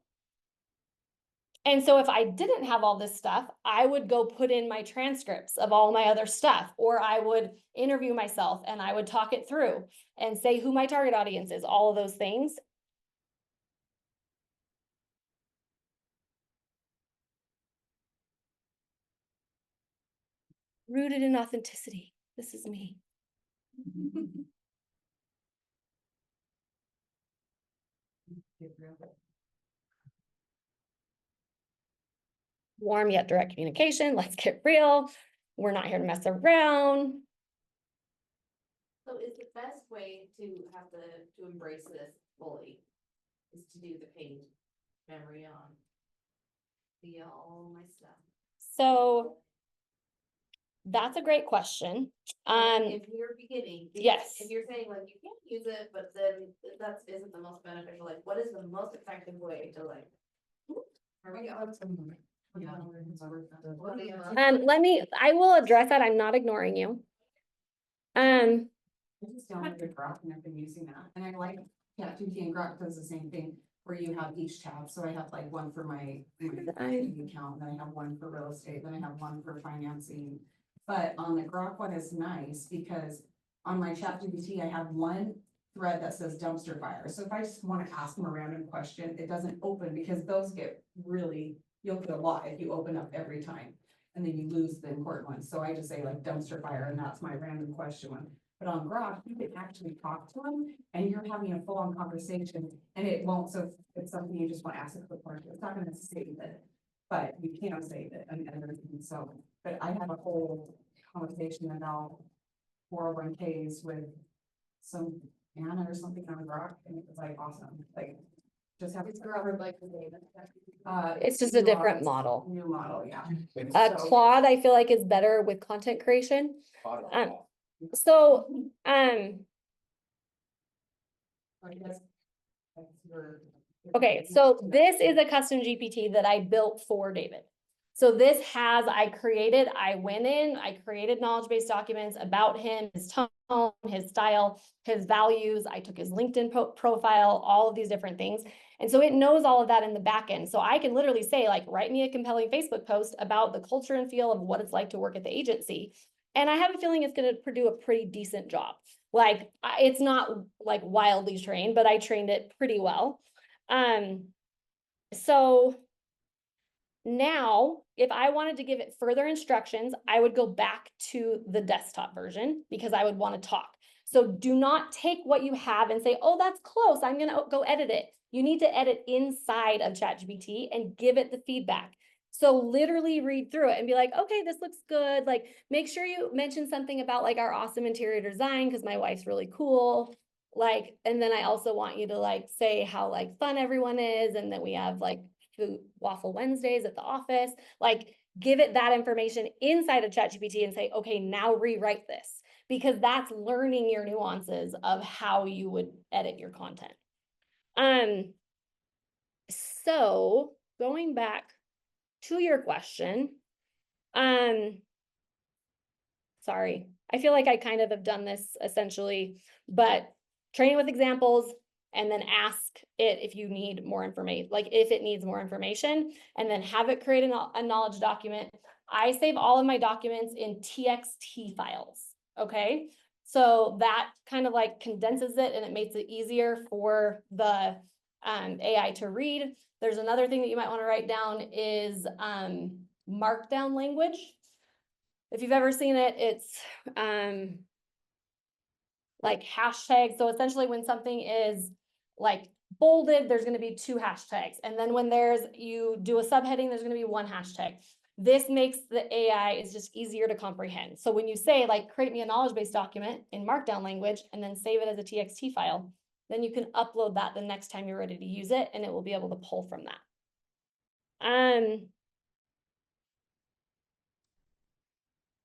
And so if I didn't have all this stuff, I would go put in my transcripts of all my other stuff, or I would interview myself and I would talk it through and say who my target audience is, all of those things. Rooted in authenticity. This is me. Warm yet direct communication. Let's get real. We're not here to mess around. So is the best way to have to embrace this fully is to do the paid memory on all my stuff? So that's a great question. If you're beginning. Yes. If you're saying like you can't use it, but then that isn't the most beneficial, like what is the most effective way to like? I will address that. I'm not ignoring you. I just downloaded Grok and I've been using that, and I like ChatGPT, and Grok does the same thing, where you have each tab, so I have like one for my bank account, then I have one for real estate, then I have one for financing. But on the Grok one is nice, because on my ChatGPT, I have one thread that says dumpster fire, so if I just wanna ask them a random question, it doesn't open, because those get really, you'll get a lot if you open up every time. And then you lose the important ones, so I just say like dumpster fire, and that's my random question one. But on Grok, you can actually talk to them and you're having a full-on conversation, and it won't, so if it's something you just want to ask a quick question, it's not gonna save it. But you can save it and everything, so, but I have a whole conversation about 401ks with some Anna or something on Grok, and it was like awesome, like. Just have. It's just a different model. New model, yeah. Claude, I feel like is better with content creation. So, okay, so this is a custom GPT that I built for David. So this has, I went in, I created knowledge-based documents about him, his tone, his style, his values. I took his LinkedIn profile, all of these different things. And so it knows all of that in the back end. So I can literally say like, write me a compelling Facebook post about the culture and feel of what it's like to work at the agency. And I have a feeling it's going to do a pretty decent job. Like, it's not like wildly trained, but I trained it pretty well. So Now, if I wanted to give it further instructions, I would go back to the desktop version because I would want to talk. So do not take what you have and say, oh, that's close, I'm gonna go edit it. You need to edit inside of ChatGPT and give it the feedback. So literally read through it and be like, okay, this looks good. Like, make sure you mention something about like our awesome interior design because my wife's really cool. Like, and then I also want you to like say how like fun everyone is and that we have like food waffle Wednesdays at the office. Like, give it that information inside of ChatGPT and say, okay, now rewrite this, because that's learning your nuances of how you would edit your content. So going back to your question, sorry, I feel like I kind of have done this essentially, but training with examples and then ask it if you need more information, like if it needs more information, and then have it create a knowledge document. I save all of my documents in TXT files, okay? So that kind of like condenses it and it makes it easier for the AI to read. There's another thing that you might want to write down is markdown language. If you've ever seen it, it's like hashtags. So essentially when something is like bolded, there's going to be 2 hashtags. And then when you do a subheading, there's going to be 1 hashtag. This makes the AI is just easier to comprehend. So when you say like, create me a knowledge base document in markdown language and then save it as a TXT file, then you can upload that the next time you're ready to use it and it will be able to pull from that.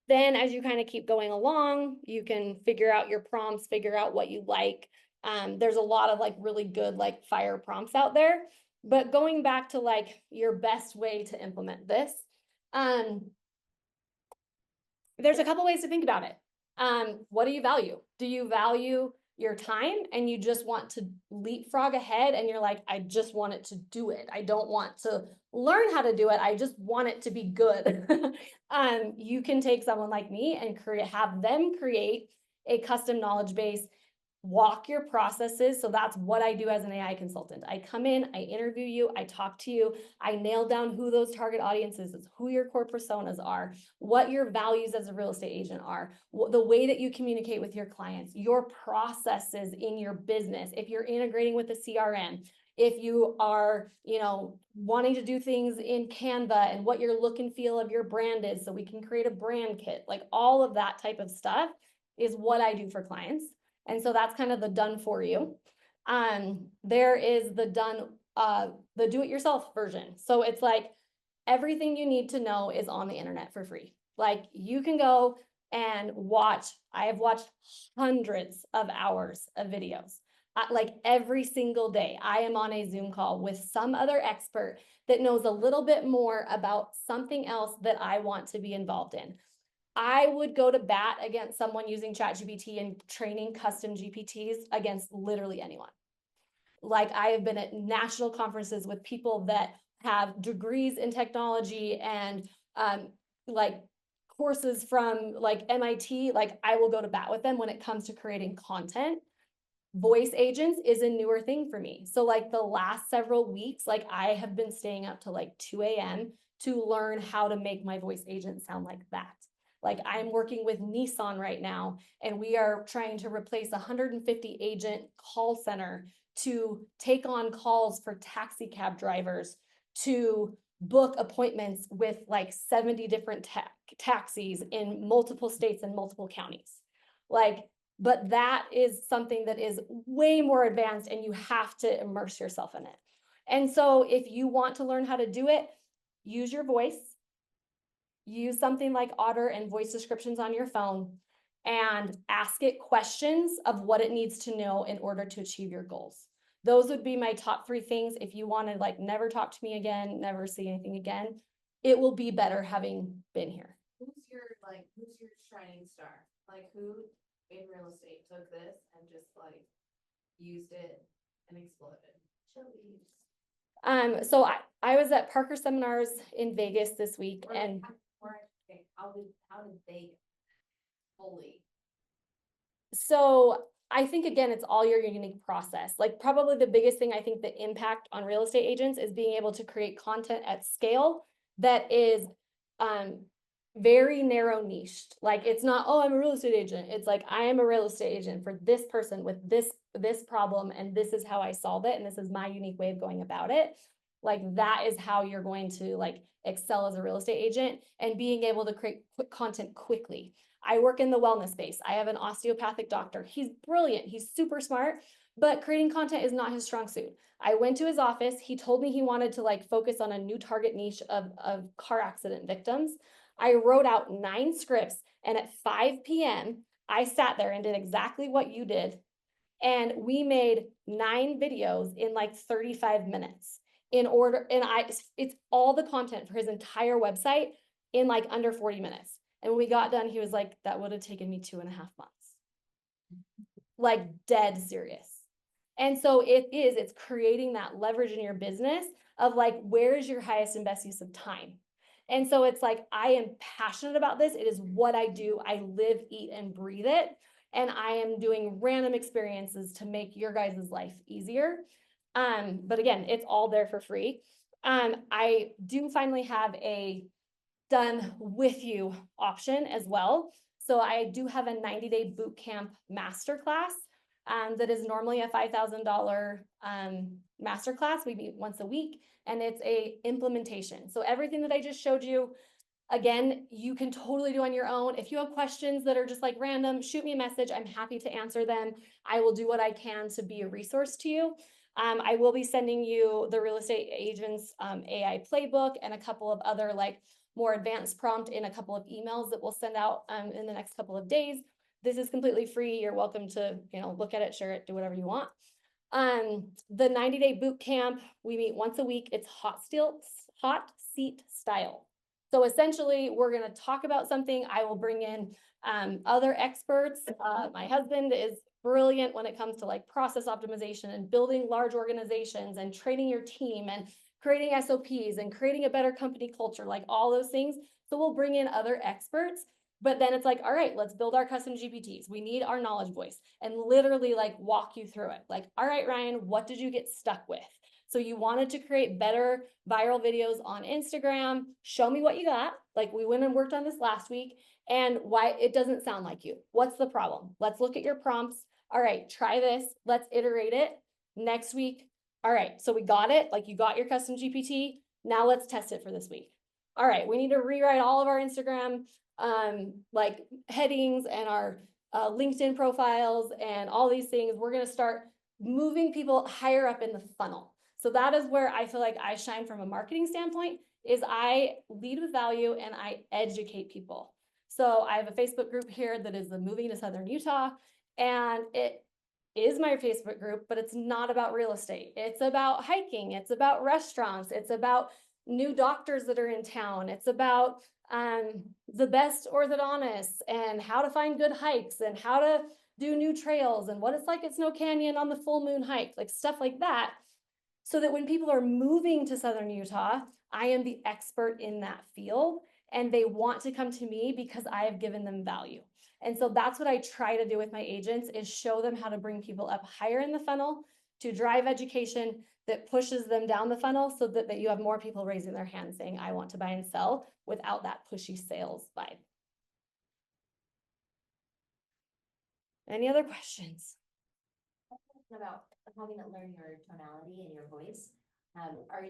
Then as you kind of keep going along, you can figure out your prompts, figure out what you like. There's a lot of like really good like fire prompts out there, but going back to like your best way to implement this, there's a couple ways to think about it. What do you value? Do you value your time and you just want to leapfrog ahead and you're like, I just want it to do it. I don't want to learn how to do it. I just want it to be good. You can take someone like me and have them create a custom knowledge base, walk your processes. So that's what I do as an AI consultant. I come in, I interview you, I talk to you, I nail down who those target audiences is, who your core personas are, what your values as a real estate agent are, the way that you communicate with your clients, your processes in your business, if you're integrating with the CRM, if you are, wanting to do things in Canva and what your look and feel of your brand is, so we can create a brand kit, like all of that type of stuff is what I do for clients. And so that's kind of the done for you. There is the do-it-yourself version. So it's like everything you need to know is on the internet for free. Like you can go and I have watched hundreds of hours of videos. Like every single day, I am on a Zoom call with some other expert that knows a little bit more about something else that I want to be involved in. I would go to bat against someone using ChatGPT and training custom GPTs against literally anyone. Like I have been at national conferences with people that have degrees in technology and like courses from like MIT. Like I will go to bat with them when it comes to creating content. Voice agents is a newer thing for me. So like the last several weeks, like I have been staying up to like 2 a.m. to learn how to make my voice agent sound like that. Like I'm working with Nissan right now, and we are trying to replace 150 agent call center to take on calls for taxi cab drivers, to book appointments with like 70 different taxis in multiple states and multiple counties. But that is something that is way more advanced and you have to immerse yourself in it. And so if you want to learn how to do it, use your voice. Use something like Otter and voice descriptions on your phone and ask it questions of what it needs to know in order to achieve your goals. Those would be my top 3 things. If you want to like never talk to me again, never see anything again, it will be better having been here. Who's your shining star? Like who in real estate took this and just like used it and exploded? So I was at Parker Seminars in Vegas this week, and how did they fully? So I think again, it's all your unique process. Like probably the biggest thing I think the impact on real estate agents is being able to create content at scale that is, very narrow niched. Like, it's not, oh, I'm a real estate agent. It's like, I am a real estate agent for this person with this problem, and this is how I solve it, and this is my unique way of going about it. Like, that is how you're going to like excel as a real estate agent, and being able to create quick content quickly. I work in the wellness space. I have an osteopathic doctor. He's brilliant. He's super smart, but creating content is not his strong suit. I went to his office. He told me he wanted to like focus on a new target niche of car accident victims. I wrote out 9 scripts, and at 5 p.m., I sat there and did exactly what you did. And we made 9 videos in like 35 minutes in order. And it's all the content for his entire website in like under 40 minutes. And when we got done, he was like, that would have taken me 2.5 months. Like, dead serious. And so it's creating that leverage in your business of like, where is your highest and best use of time? And so it's like, I am passionate about this. It is what I do. I live, eat, and breathe it. And I am doing random experiences to make your guys' life easier. But again, it's all there for free. I do finally have a done with you option as well. So I do have a 90-day boot camp masterclass that is normally a $5,000 masterclass. We meet once a week, and it's a implementation. So everything that I just showed you, again, you can totally do on your own. If you have questions that are just like random, shoot me a message. I'm happy to answer them. I will do what I can to be a resource to you. I will be sending you the Real Estate Agents AI playbook and a couple of other like more advanced prompt in a couple of emails that we'll send out in the next couple of days. This is completely free. You're welcome to, look at it, share it, do whatever you want. The 90-day boot camp, we meet once a week. It's hot seat style. So essentially, we're going to talk about something. I will bring in other experts. My husband is brilliant when it comes to like process optimization and building large organizations and training your team and creating SOPs and creating a better company culture, like all those things. So we'll bring in other experts, but then it's like, all right, let's build our custom GPTs. We need our knowledge voice, and literally like walk you through it. Like, all right, Ryan, what did you get stuck with? So you wanted to create better viral videos on Instagram. Show me what you got. Like, we went and worked on this last week, and why it doesn't sound like you. What's the problem? Let's look at your prompts. All right, try this. Let's iterate it. Next week, all right, so we got it. Like, you got your custom GPT. Now let's test it for this week. All right, we need to rewrite all of our Instagram like headings and our LinkedIn profiles and all these things. We're going to start moving people higher up in the funnel. So that is where I feel like I shine from a marketing standpoint, is I lead with value and I educate people. So I have a Facebook group here that is the Moving to Southern Utah, and it is my Facebook group, but it's not about real estate. It's about hiking. It's about restaurants. It's about new doctors that are in town. It's about the best orthodontists and how to find good hikes and how to do new trails and what it's like at Snow Canyon on the full moon hike, like stuff like that. So that when people are moving to Southern Utah, I am the expert in that field, and they want to come to me because I have given them value. And so that's what I try to do with my agents, is show them how to bring people up higher in the funnel to drive education that pushes them down the funnel, so that you have more people raising their hands saying, I want to buy and sell, without that pushy sales vibe. Any other questions? About having to learn your tonality and your voice. Are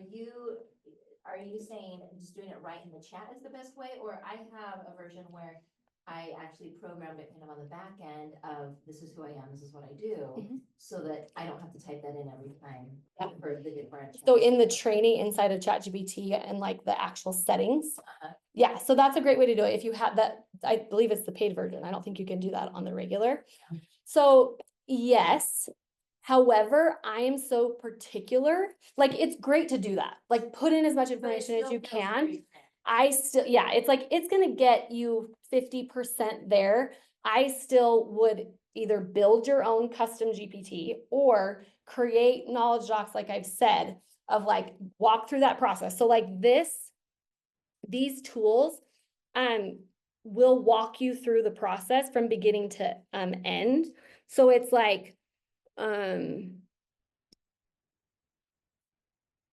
you saying just doing it right in the chat is the best way? Or I have a version where I actually programmed it kind of on the back end of, this is who I am, this is what I do, so that I don't have to type that in every time for the different. So in the training inside of ChatGPT and like the actual settings. Yeah, so that's a great way to do it. If you have that, I believe it's the paid version. I don't think you can do that on the regular. So yes, however, I am so particular. Like, it's great to do that. Like, put in as much information as you can. Yeah, it's like, it's going to get you 50% there. I still would either build your own custom GPT or create knowledge docs, like I've said, of like, walk through that process. So like these tools will walk you through the process from beginning to end. So it's like,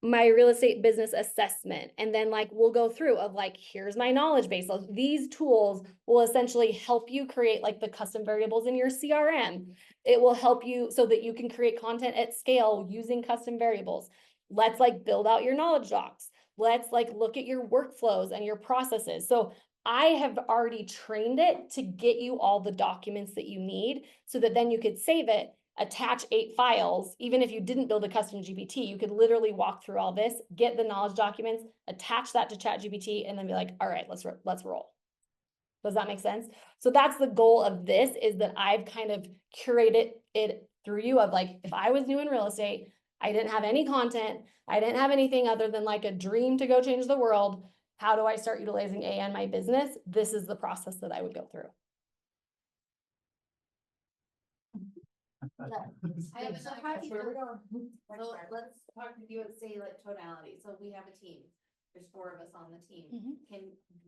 my real estate business assessment. And then like, we'll go through of like, here's my knowledge base. So these tools will essentially help you create like the custom variables in your CRM. It will help you so that you can create content at scale using custom variables. Let's like build out your knowledge docs. Let's like look at your workflows and your processes. So I have already trained it to get you all the documents that you need so that then you could save it, attach 8 files. Even if you didn't build a custom GPT, you could literally walk through all this, get the knowledge documents, attach that to ChatGPT, and then be like, all right, let's roll. Does that make sense? So that's the goal of this, is that I've kind of curated it through you of like, if I was new in real estate, I didn't have any content, I didn't have anything other than like a dream to go change the world. How do I start utilizing AI in my business? This is the process that I would go through. So how do you, so let's talk to you and say like tonality, so we have a team, there's 4 of us on the team.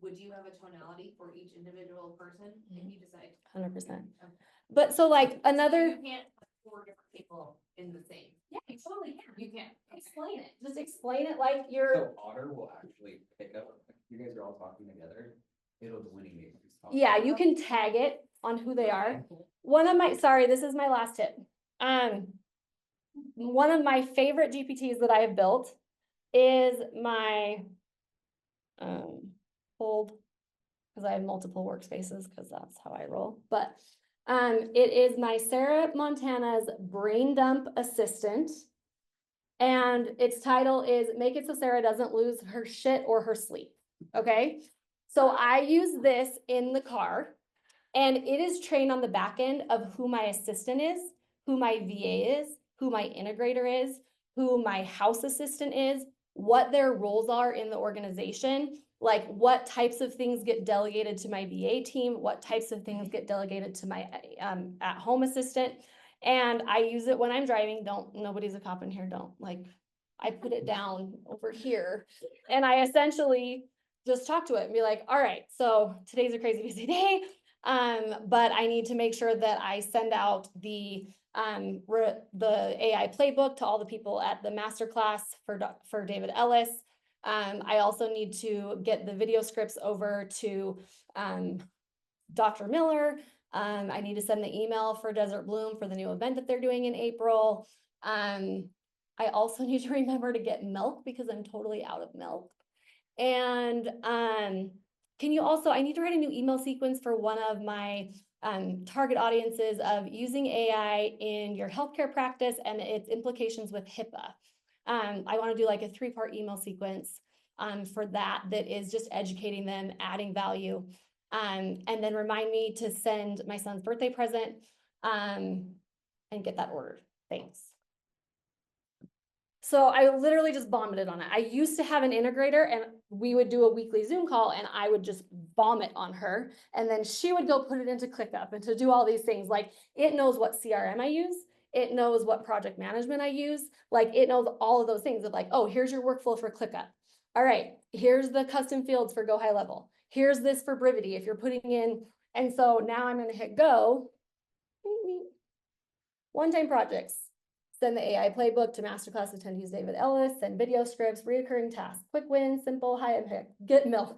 Would you have a tonality for each individual person if you decide? 100%. But so like another. You can't have 4 different people in the same. Yeah, you totally can. You can't. Explain it. Just explain it like you're. So Otter will actually pick up, you guys are all talking together, it'll delineate who's talking. Yeah, you can tag it on who they are. One of my, sorry, this is my last tip. One of my favorite GPTs that I have built is my, hold, because I have multiple workspaces, because that's how I roll. But, it is my Sarah Montana's Brain Dump Assistant. And its title is Make It So Sarah Doesn't Lose Her Shit or Her Sleep. Okay. So I use this in the car. And it is trained on the back end of who my assistant is, who my VA is, who my integrator is, who my house assistant is, what their roles are in the organization, like what types of things get delegated to my VA team, what types of things get delegated to my at-home assistant. And I use it when I'm driving. Nobody's a cop in here, I put it down over here. And I essentially just talk to it and be like, all right, so today's a crazy busy day. But I need to make sure that I send out the AI playbook to all the people at the masterclass for David Ellis. I also need to get the video scripts over to Dr. Miller. I need to send the email for Desert Bloom for the new event that they're doing in April. I also need to remember to get milk because I'm totally out of milk. And I need to write a new email sequence for one of my target audiences of using AI in your healthcare practice and its implications with HIPAA. I want to do like a 3-part email sequence for that is just educating them, adding value. And then remind me to send my son's birthday present and get that ordered. Thanks. So I literally just vomited on it. I used to have an integrator and we would do a weekly Zoom call and I would just vomit on her. And then she would go put it into ClickUp and to do all these things. Like it knows what CRM I use. It knows what project management I use. Like it knows all of those things of like, oh, here's your workflow for ClickUp. All right, here's the custom fields for Go High Level. Here's this for Brivity if you're putting in. And so now I'm going to hit go. One-time projects. Send the AI playbook to masterclass attendees David Ellis, send video scripts, reoccurring tasks, quick wins, simple, high impact, get milk.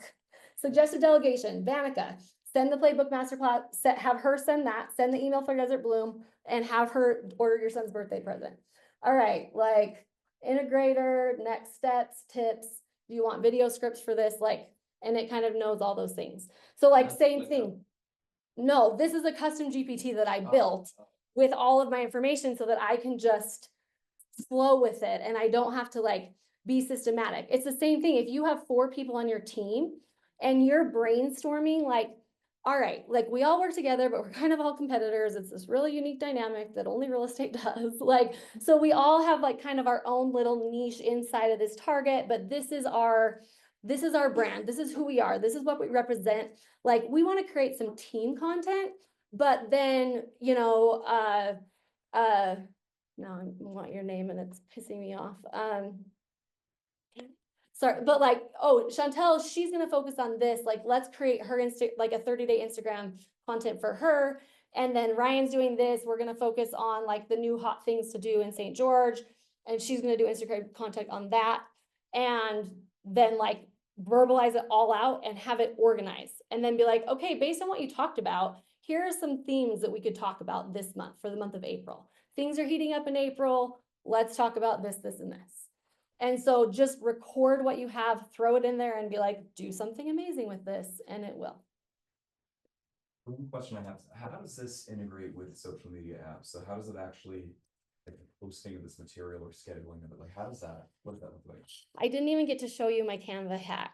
Suggested delegation, Vanica, send the playbook masterclass, have her send that, send the email for Desert Bloom, and have her order your son's birthday present. All right, like integrator, next steps, tips. Do you want video scripts for this? Like, and it kind of knows all those things. So like same thing. No, this is a custom GPT that I built with all of my information so that I can just flow with it and I don't have to like be systematic. It's the same thing. If you have 4 people on your team and you're brainstorming, like, all right, like we all work together, but we're kind of all competitors. It's this really unique dynamic that only real estate does. Like, so we all have like kind of our own little niche inside of this target, but this is our brand. This is who we are. This is what we represent. Like we want to create some team content. But then, no, I want your name and it's pissing me off. Sorry, but like, oh, Chantel, she's going to focus on this. Like, let's create her like a 30-day Instagram content for her. And then Ryan's doing this. We're going to focus on like the new hot things to do in St. George. and she's gonna do Instagram content on that. And then like verbalize it all out and have it organized. And then be like, okay, based on what you talked about, here are some themes that we could talk about this month for the month of April. Things are heating up in April. Let's talk about this, this, and this. And so just record what you have, throw it in there and be like, do something amazing with this, and it will. One question I have, how does this integrate with social media apps? So how does it actually, like the posting of this material or scheduling of it, like how does that, what does that look like? I didn't even get to show you my Canva hack.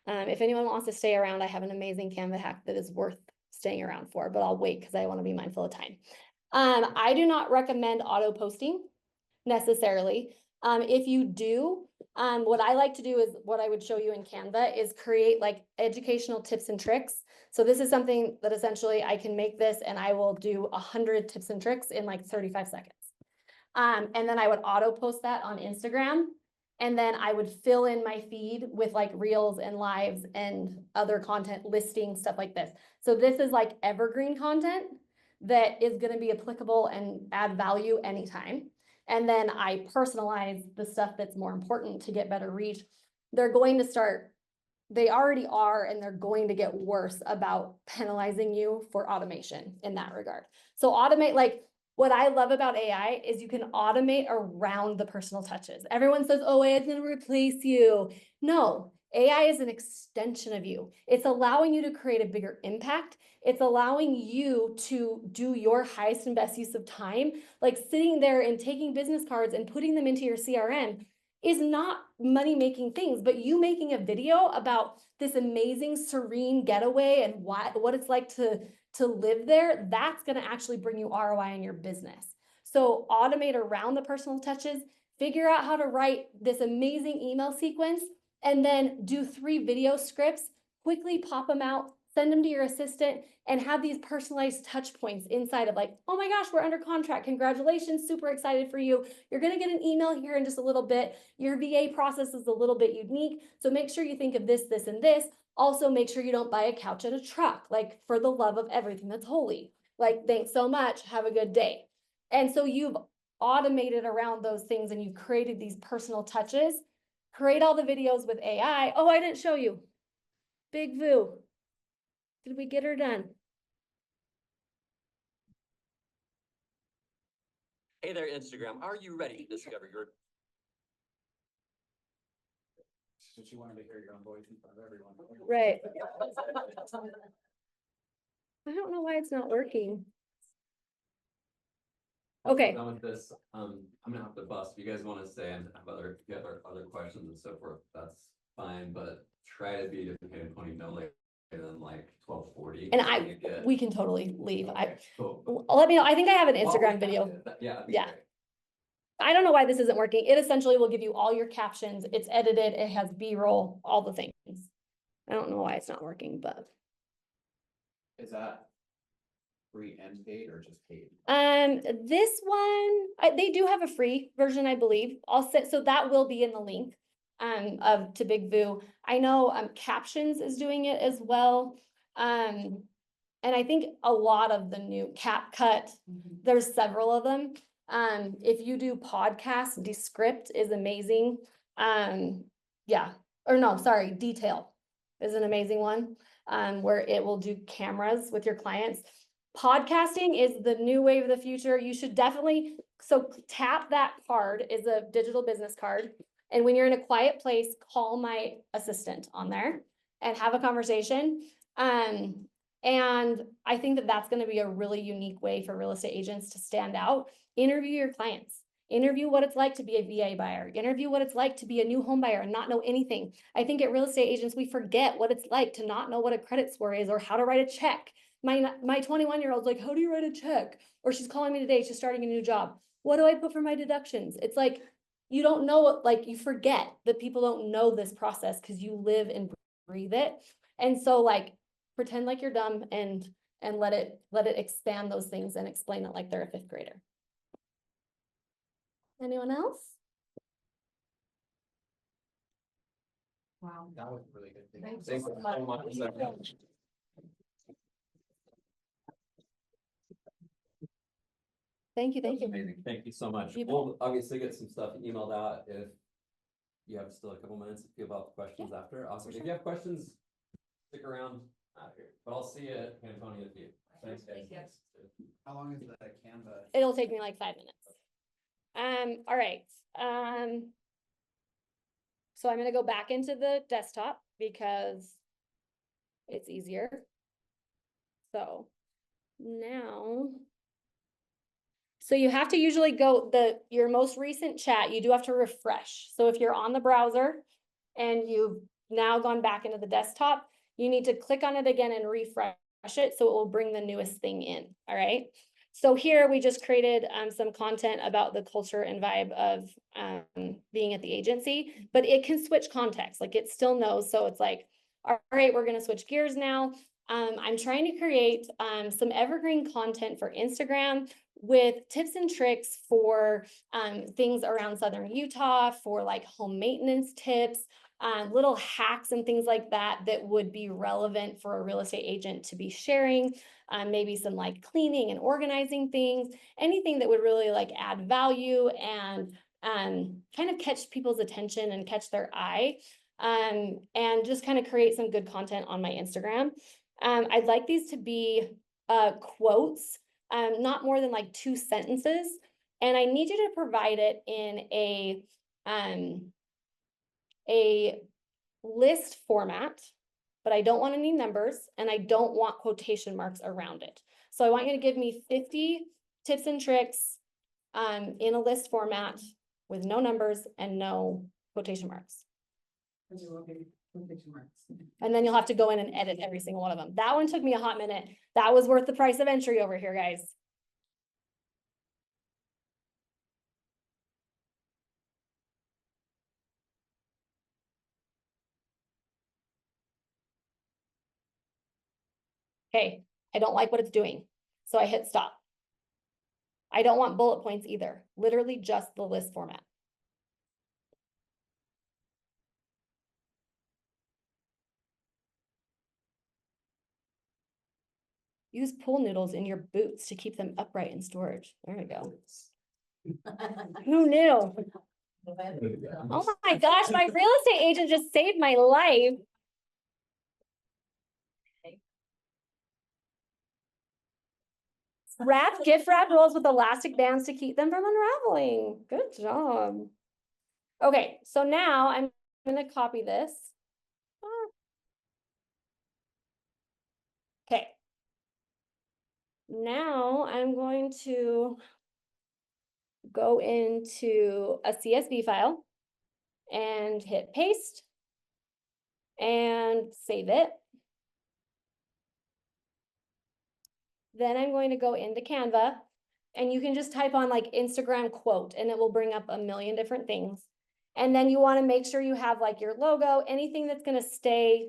If anyone wants to stay around, I have an amazing Canva hack that is worth staying around for, but I'll wait because I want to be mindful of time. I do not recommend auto posting necessarily. If you do, what I like to do is what I would show you in Canva is create like educational tips and tricks. So this is something that essentially I can make this and I will do 100 tips and tricks in like 35 seconds. And then I would auto post that on Instagram. And then I would fill in my feed with like reels and lives and other content listings, stuff like this. So this is like evergreen content that is going to be applicable and add value anytime. And then I personalize the stuff that's more important to get better reach. They're going to start, they already are, and they're going to get worse about penalizing you for automation in that regard. So automate, like what I love about AI is you can automate around the personal touches. Everyone says, oh, AI is going to replace you. No, AI is an extension of you. It's allowing you to create a bigger impact. It's allowing you to do your highest and best use of time. Like sitting there and taking business cards and putting them into your CRM is not money-making things, but you making a video about this amazing serene getaway and what it's like to live there, that's going to actually bring you ROI in your business. So automate around the personal touches, figure out how to write this amazing email sequence, and then do 3 video scripts, quickly pop them out, send them to your assistant, and have these personalized touch points inside of like, oh my gosh, we're under contract. Congratulations, super excited for you. You're going to get an email here in just a little bit. Your VA process is a little bit unique. So make sure you think of this, this, and this. Also, make sure you don't buy a couch at a truck, like for the love of everything that's holy. Like, thanks so much. Have a good day. And so you've automated around those things and you've created these personal touches. Create all the videos with AI. Oh, I didn't show you. Big Voo. Did we get her done? Hey there, Instagram. Are you ready to discover your So she wanted to hear your own voice in front of everyone. Right. I don't know why it's not working. Okay. Done with this, I'm gonna have to bust. If you guys want to stay and have other, if you have other questions and so forth, that's fine, but try to be to 20 no later than like 12:40. And we can totally leave. Okay, cool. Let me know. I think I have an Well, Instagram video. Yeah. that'd be Yeah. great. I don't know why this isn't working. It essentially will give you all your captions. It's edited. It has B-roll, all the things. I don't know why it's not working, but. Is that free and paid or just paid? This one, they do have a free version, I believe. So that will be in the link, to Big Voo. I know, Captions is doing it as well. And I think a lot of the new CapCut, there's several of them. If you do podcast, Descript is amazing. Yeah, or no, sorry, Detail is an amazing one, where it will do cameras with your clients. Podcasting is the new wave of the future. You should definitely, so tap that card is a digital business card. And when you're in a quiet place, call my assistant on there and have a conversation. And I think that that's going to be a really unique way for real estate agents to stand out. Interview your clients. Interview what it's like to be a VA buyer. Interview what it's like to be a new home buyer and not know anything. I think at real estate agents, we forget what it's like to not know what a credit score is or how to write a check. My 21-year-old's like, how do you write a check? Or she's calling me today, she's starting a new job. What do I put for my deductions? It's like, you don't know what, like you forget that people don't know this process because you live and breathe it. And so like, pretend like you're dumb and let it expand those things and explain it like they're a 5th grader. Anyone else? Wow. That was a really good thing. Thanks Thanks so so much. much. Thank you, thank you. Amazing. Thank you so much. You bet. We'll obviously get some stuff emailed out if you have still a couple minutes to feel about the questions after. Awesome. If you have questions, stick around out here, but I'll see you at Antonio with you. Thanks, guys. How long is the Canva? It'll take me like 5 minutes. All right. So I'm gonna go back into the desktop because it's easier. So now, so you have to usually go your most recent chat, you do have to refresh. So if you're on the browser and you've now gone back into the desktop, you need to click on it again and refresh it so it will bring the newest thing in. All right. So here we just created some content about the culture and vibe of being at the agency, but it can switch context, like it still knows. So it's like, all right, we're going to switch gears now. I'm trying to create some evergreen content for Instagram with tips and tricks for things around Southern Utah, for like home maintenance tips, little hacks and things like that that would be relevant for a real estate agent to be sharing. Maybe some like cleaning and organizing things, anything that would really like add value and kind of catch people's attention and catch their eye, and just kind of create some good content on my Instagram. I'd like these to be quotes, not more than like 2 sentences, and I need you to provide it in a list format, but I don't want any numbers and I don't want quotation marks around it. So I want you to give me 50 tips and tricks in a list format with no numbers and no quotation marks. And then you'll have to go in and edit every single one of them. That one took me a hot minute. That was worth the price of entry over here, guys. Okay, I don't like what it's doing. So I hit stop. I don't want bullet points either. Literally just the list format. Use pool noodles in your boots to keep them upright in storage. There we go. Who knew? Oh my gosh, my real estate agent just saved my life. Gift wrap rolls with elastic bands to keep them from unraveling. Good job. Okay, so now I'm gonna copy this. Okay. Now I'm going to go into a CSV file and hit paste and save it. Then I'm going to go into Canva and you can just type on like Instagram quote and it will bring up a million different things. And then you want to make sure you have like your logo, anything that's going to stay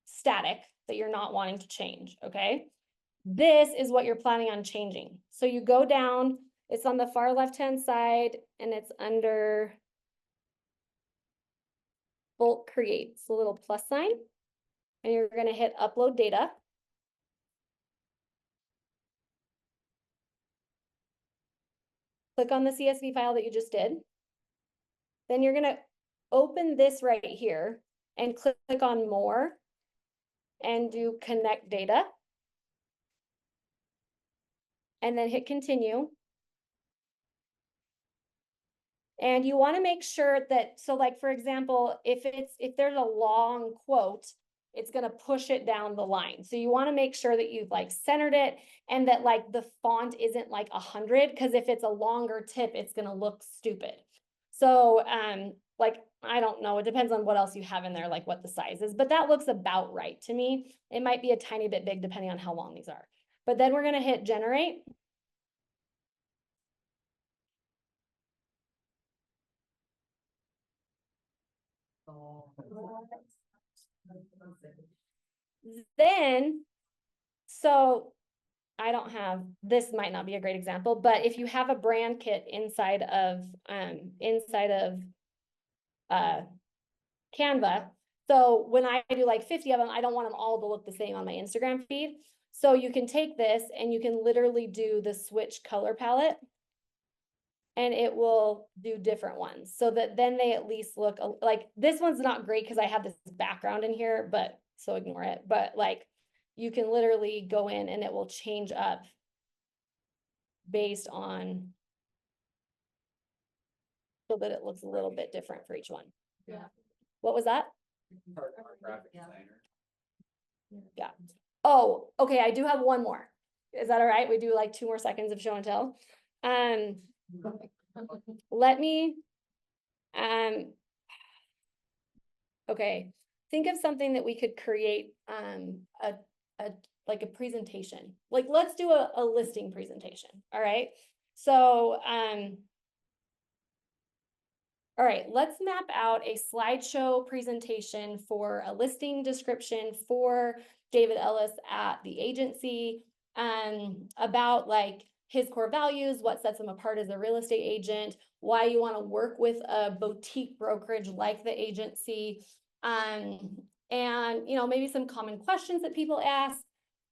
static that you're not wanting to change. Okay. This is what you're planning on changing. So you go down, it's on the far left-hand side and it's under bulk creates a little plus sign and you're going to hit upload data. Click on the CSV file that you just did. Then you're going to open this right here and click on more and do connect data. And then hit continue. And you want to make sure that, so like, for example, if there's a long quote, it's going to push it down the line. So you want to make sure that you've like centered it and that like the font isn't like 100, because if it's a longer tip, it's going to look stupid. So, like, I don't know, it depends on what else you have in there, like what the size is, but that looks about right to me. It might be a tiny bit big depending on how long these are. But then we're going to hit generate. Then, so I don't have, this might not be a great example, but if you have a brand kit inside of Canva, so when I do like 50 of them, I don't want them all to look the same on my Instagram feed. So you can take this and you can literally do the switch color palette. And it will do different ones so that then they at least look like this one's not great because I have this background in here, but so ignore it. But like you can literally go in and it will change up based on so that it looks a little bit different for each one. Yeah. What was that? Graphic designer. Yeah. Oh, okay. I do have one more. Is that all right? We do like 2 more seconds of show and tell. Let me, okay. Think of something that we could create, like a presentation. Like, let's do a listing presentation. All right. So, all right, let's map out a slideshow presentation for a listing description for David Ellis at the agency, about like his core values, what sets him apart as a real estate agent, why you want to work with a boutique brokerage like the agency, and maybe some common questions that people ask,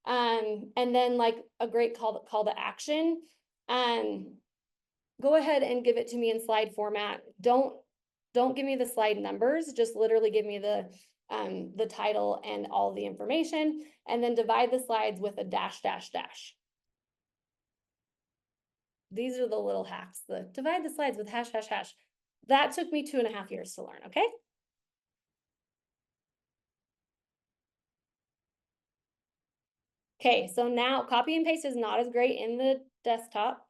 and then like a great call to action. Go ahead and give it to me in slide format. Don't give me the slide numbers, just literally give me the title and all the information, and then divide the slides with a dash, dash, dash. These are the little hacks, the divide the slides with hash, hash, hash. That took me 2.5 years to learn, okay? Okay, so now copy and paste is not as great in the desktop.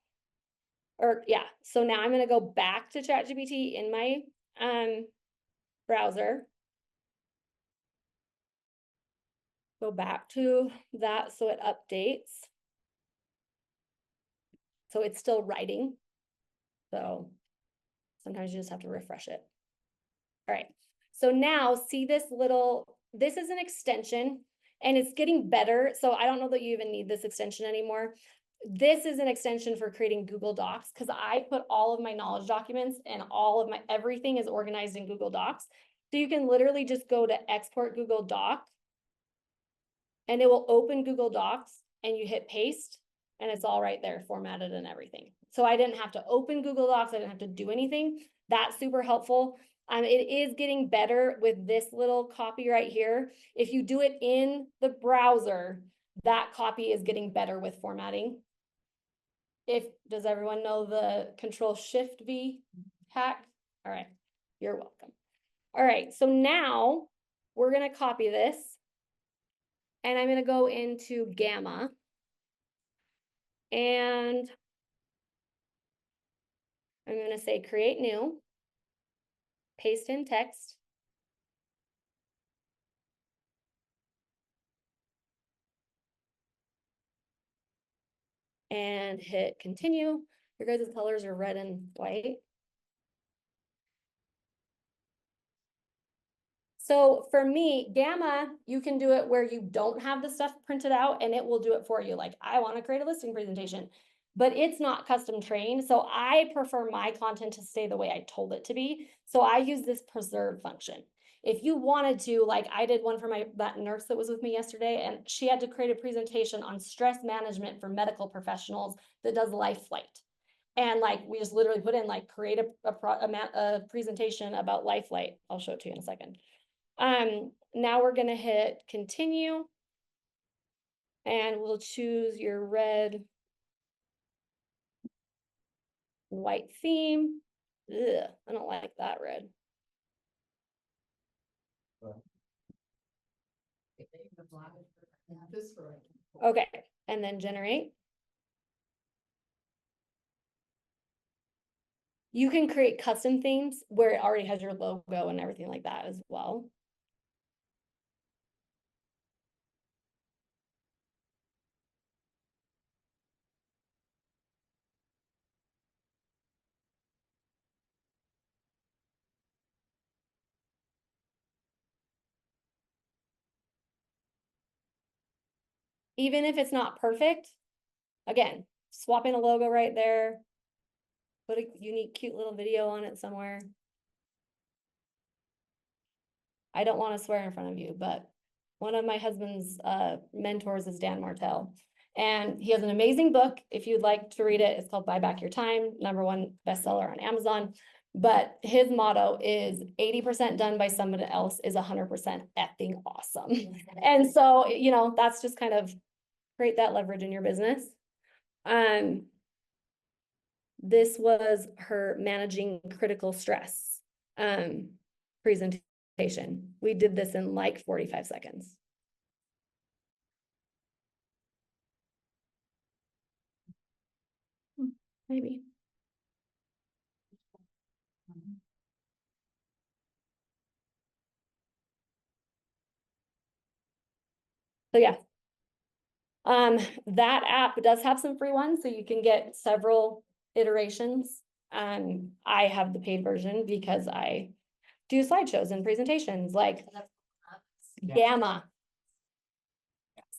Or yeah, so now I'm gonna go back to ChatGPT in my browser. Go back to that so it updates. So it's still writing. So sometimes you just have to refresh it. All right. So now see this this is an extension and it's getting better. So I don't know that you even need this extension anymore. This is an extension for creating Google Docs because I put all of my knowledge documents and all of my everything is organized in Google Docs. So you can literally just go to export Google Doc and it will open Google Docs and you hit paste and it's all right there formatted and everything. So I didn't have to open Google Docs. I didn't have to do anything. That's super helpful. It is getting better with this little copy right here. If you do it in the browser, that copy is getting better with formatting. Does everyone know the Control-Shift-V hack? All right, you're welcome. All right, so now we're gonna copy this and I'm gonna go into Gamma and I'm gonna say create new, paste in text. And hit continue. Your guys' colors are red and white. So for me, Gamma, you can do it where you don't have the stuff printed out and it will do it for you. Like I want to create a listing presentation, but it's not custom trained. So I prefer my content to stay the way I told it to be. So I use this preserve function. If you wanted to, like I did one for that nurse that was with me yesterday, and she had to create a presentation on stress management for medical professionals that does life flight. And like, we just literally put in like, create a presentation about life flight. I'll show it to you in a second. Now we're gonna hit continue. And we'll choose your red, white theme. Ugh, I don't like that red. Okay, and then generate. You can create custom themes where it already has your logo and everything like that as well. Even if it's not perfect, again, swap in a logo right there. Put a unique, cute little video on it somewhere. I don't want to swear in front of you, but One of my husband's mentors is Dan Martell. And he has an amazing book. If you'd like to read it, it's called Buy Back Your Time, #1 bestseller on Amazon. But his motto is 80% done by somebody else is 100% effing awesome. And so, you know, that's just kind of create that leverage in your business. This was her managing critical stress presentation. We did this in like 45 seconds. Maybe. So yeah. That app does have some free ones, so you can get several iterations. I have the paid version because I do slideshows and presentations like Gamma.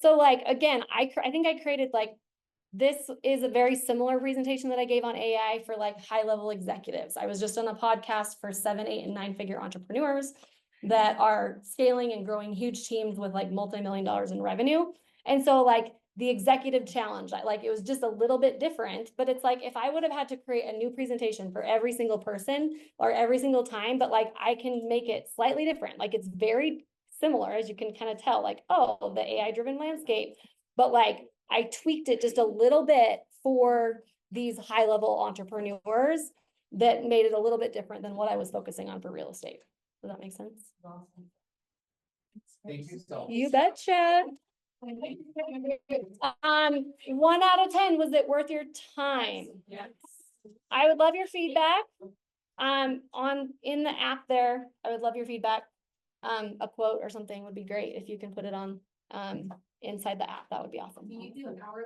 So like, again, I think I created like, this is a very similar presentation that I gave on AI for like high-level executives. I was just on a podcast for 7, 8, and 9-figure entrepreneurs that are scaling and growing huge teams with like multi-million dollars in revenue. And so like the executive challenge, like it was just a little bit different, but it's like, if I would have had to create a new presentation for every single person or every single time, but like I can make it slightly different. Like it's very similar, as you can kind of tell, like, oh, the AI-driven landscape, but like I tweaked it just a little bit for these high-level entrepreneurs that made it a little bit different than what I was focusing on for real estate. Does that make sense? Thank you so much. You betcha. 1 out of 10, was it worth your time? Yes. I would love your feedback. In the app there, I would love your feedback. A quote or something would be great if you can put it on inside the app. That would be awesome. Do you do an hourly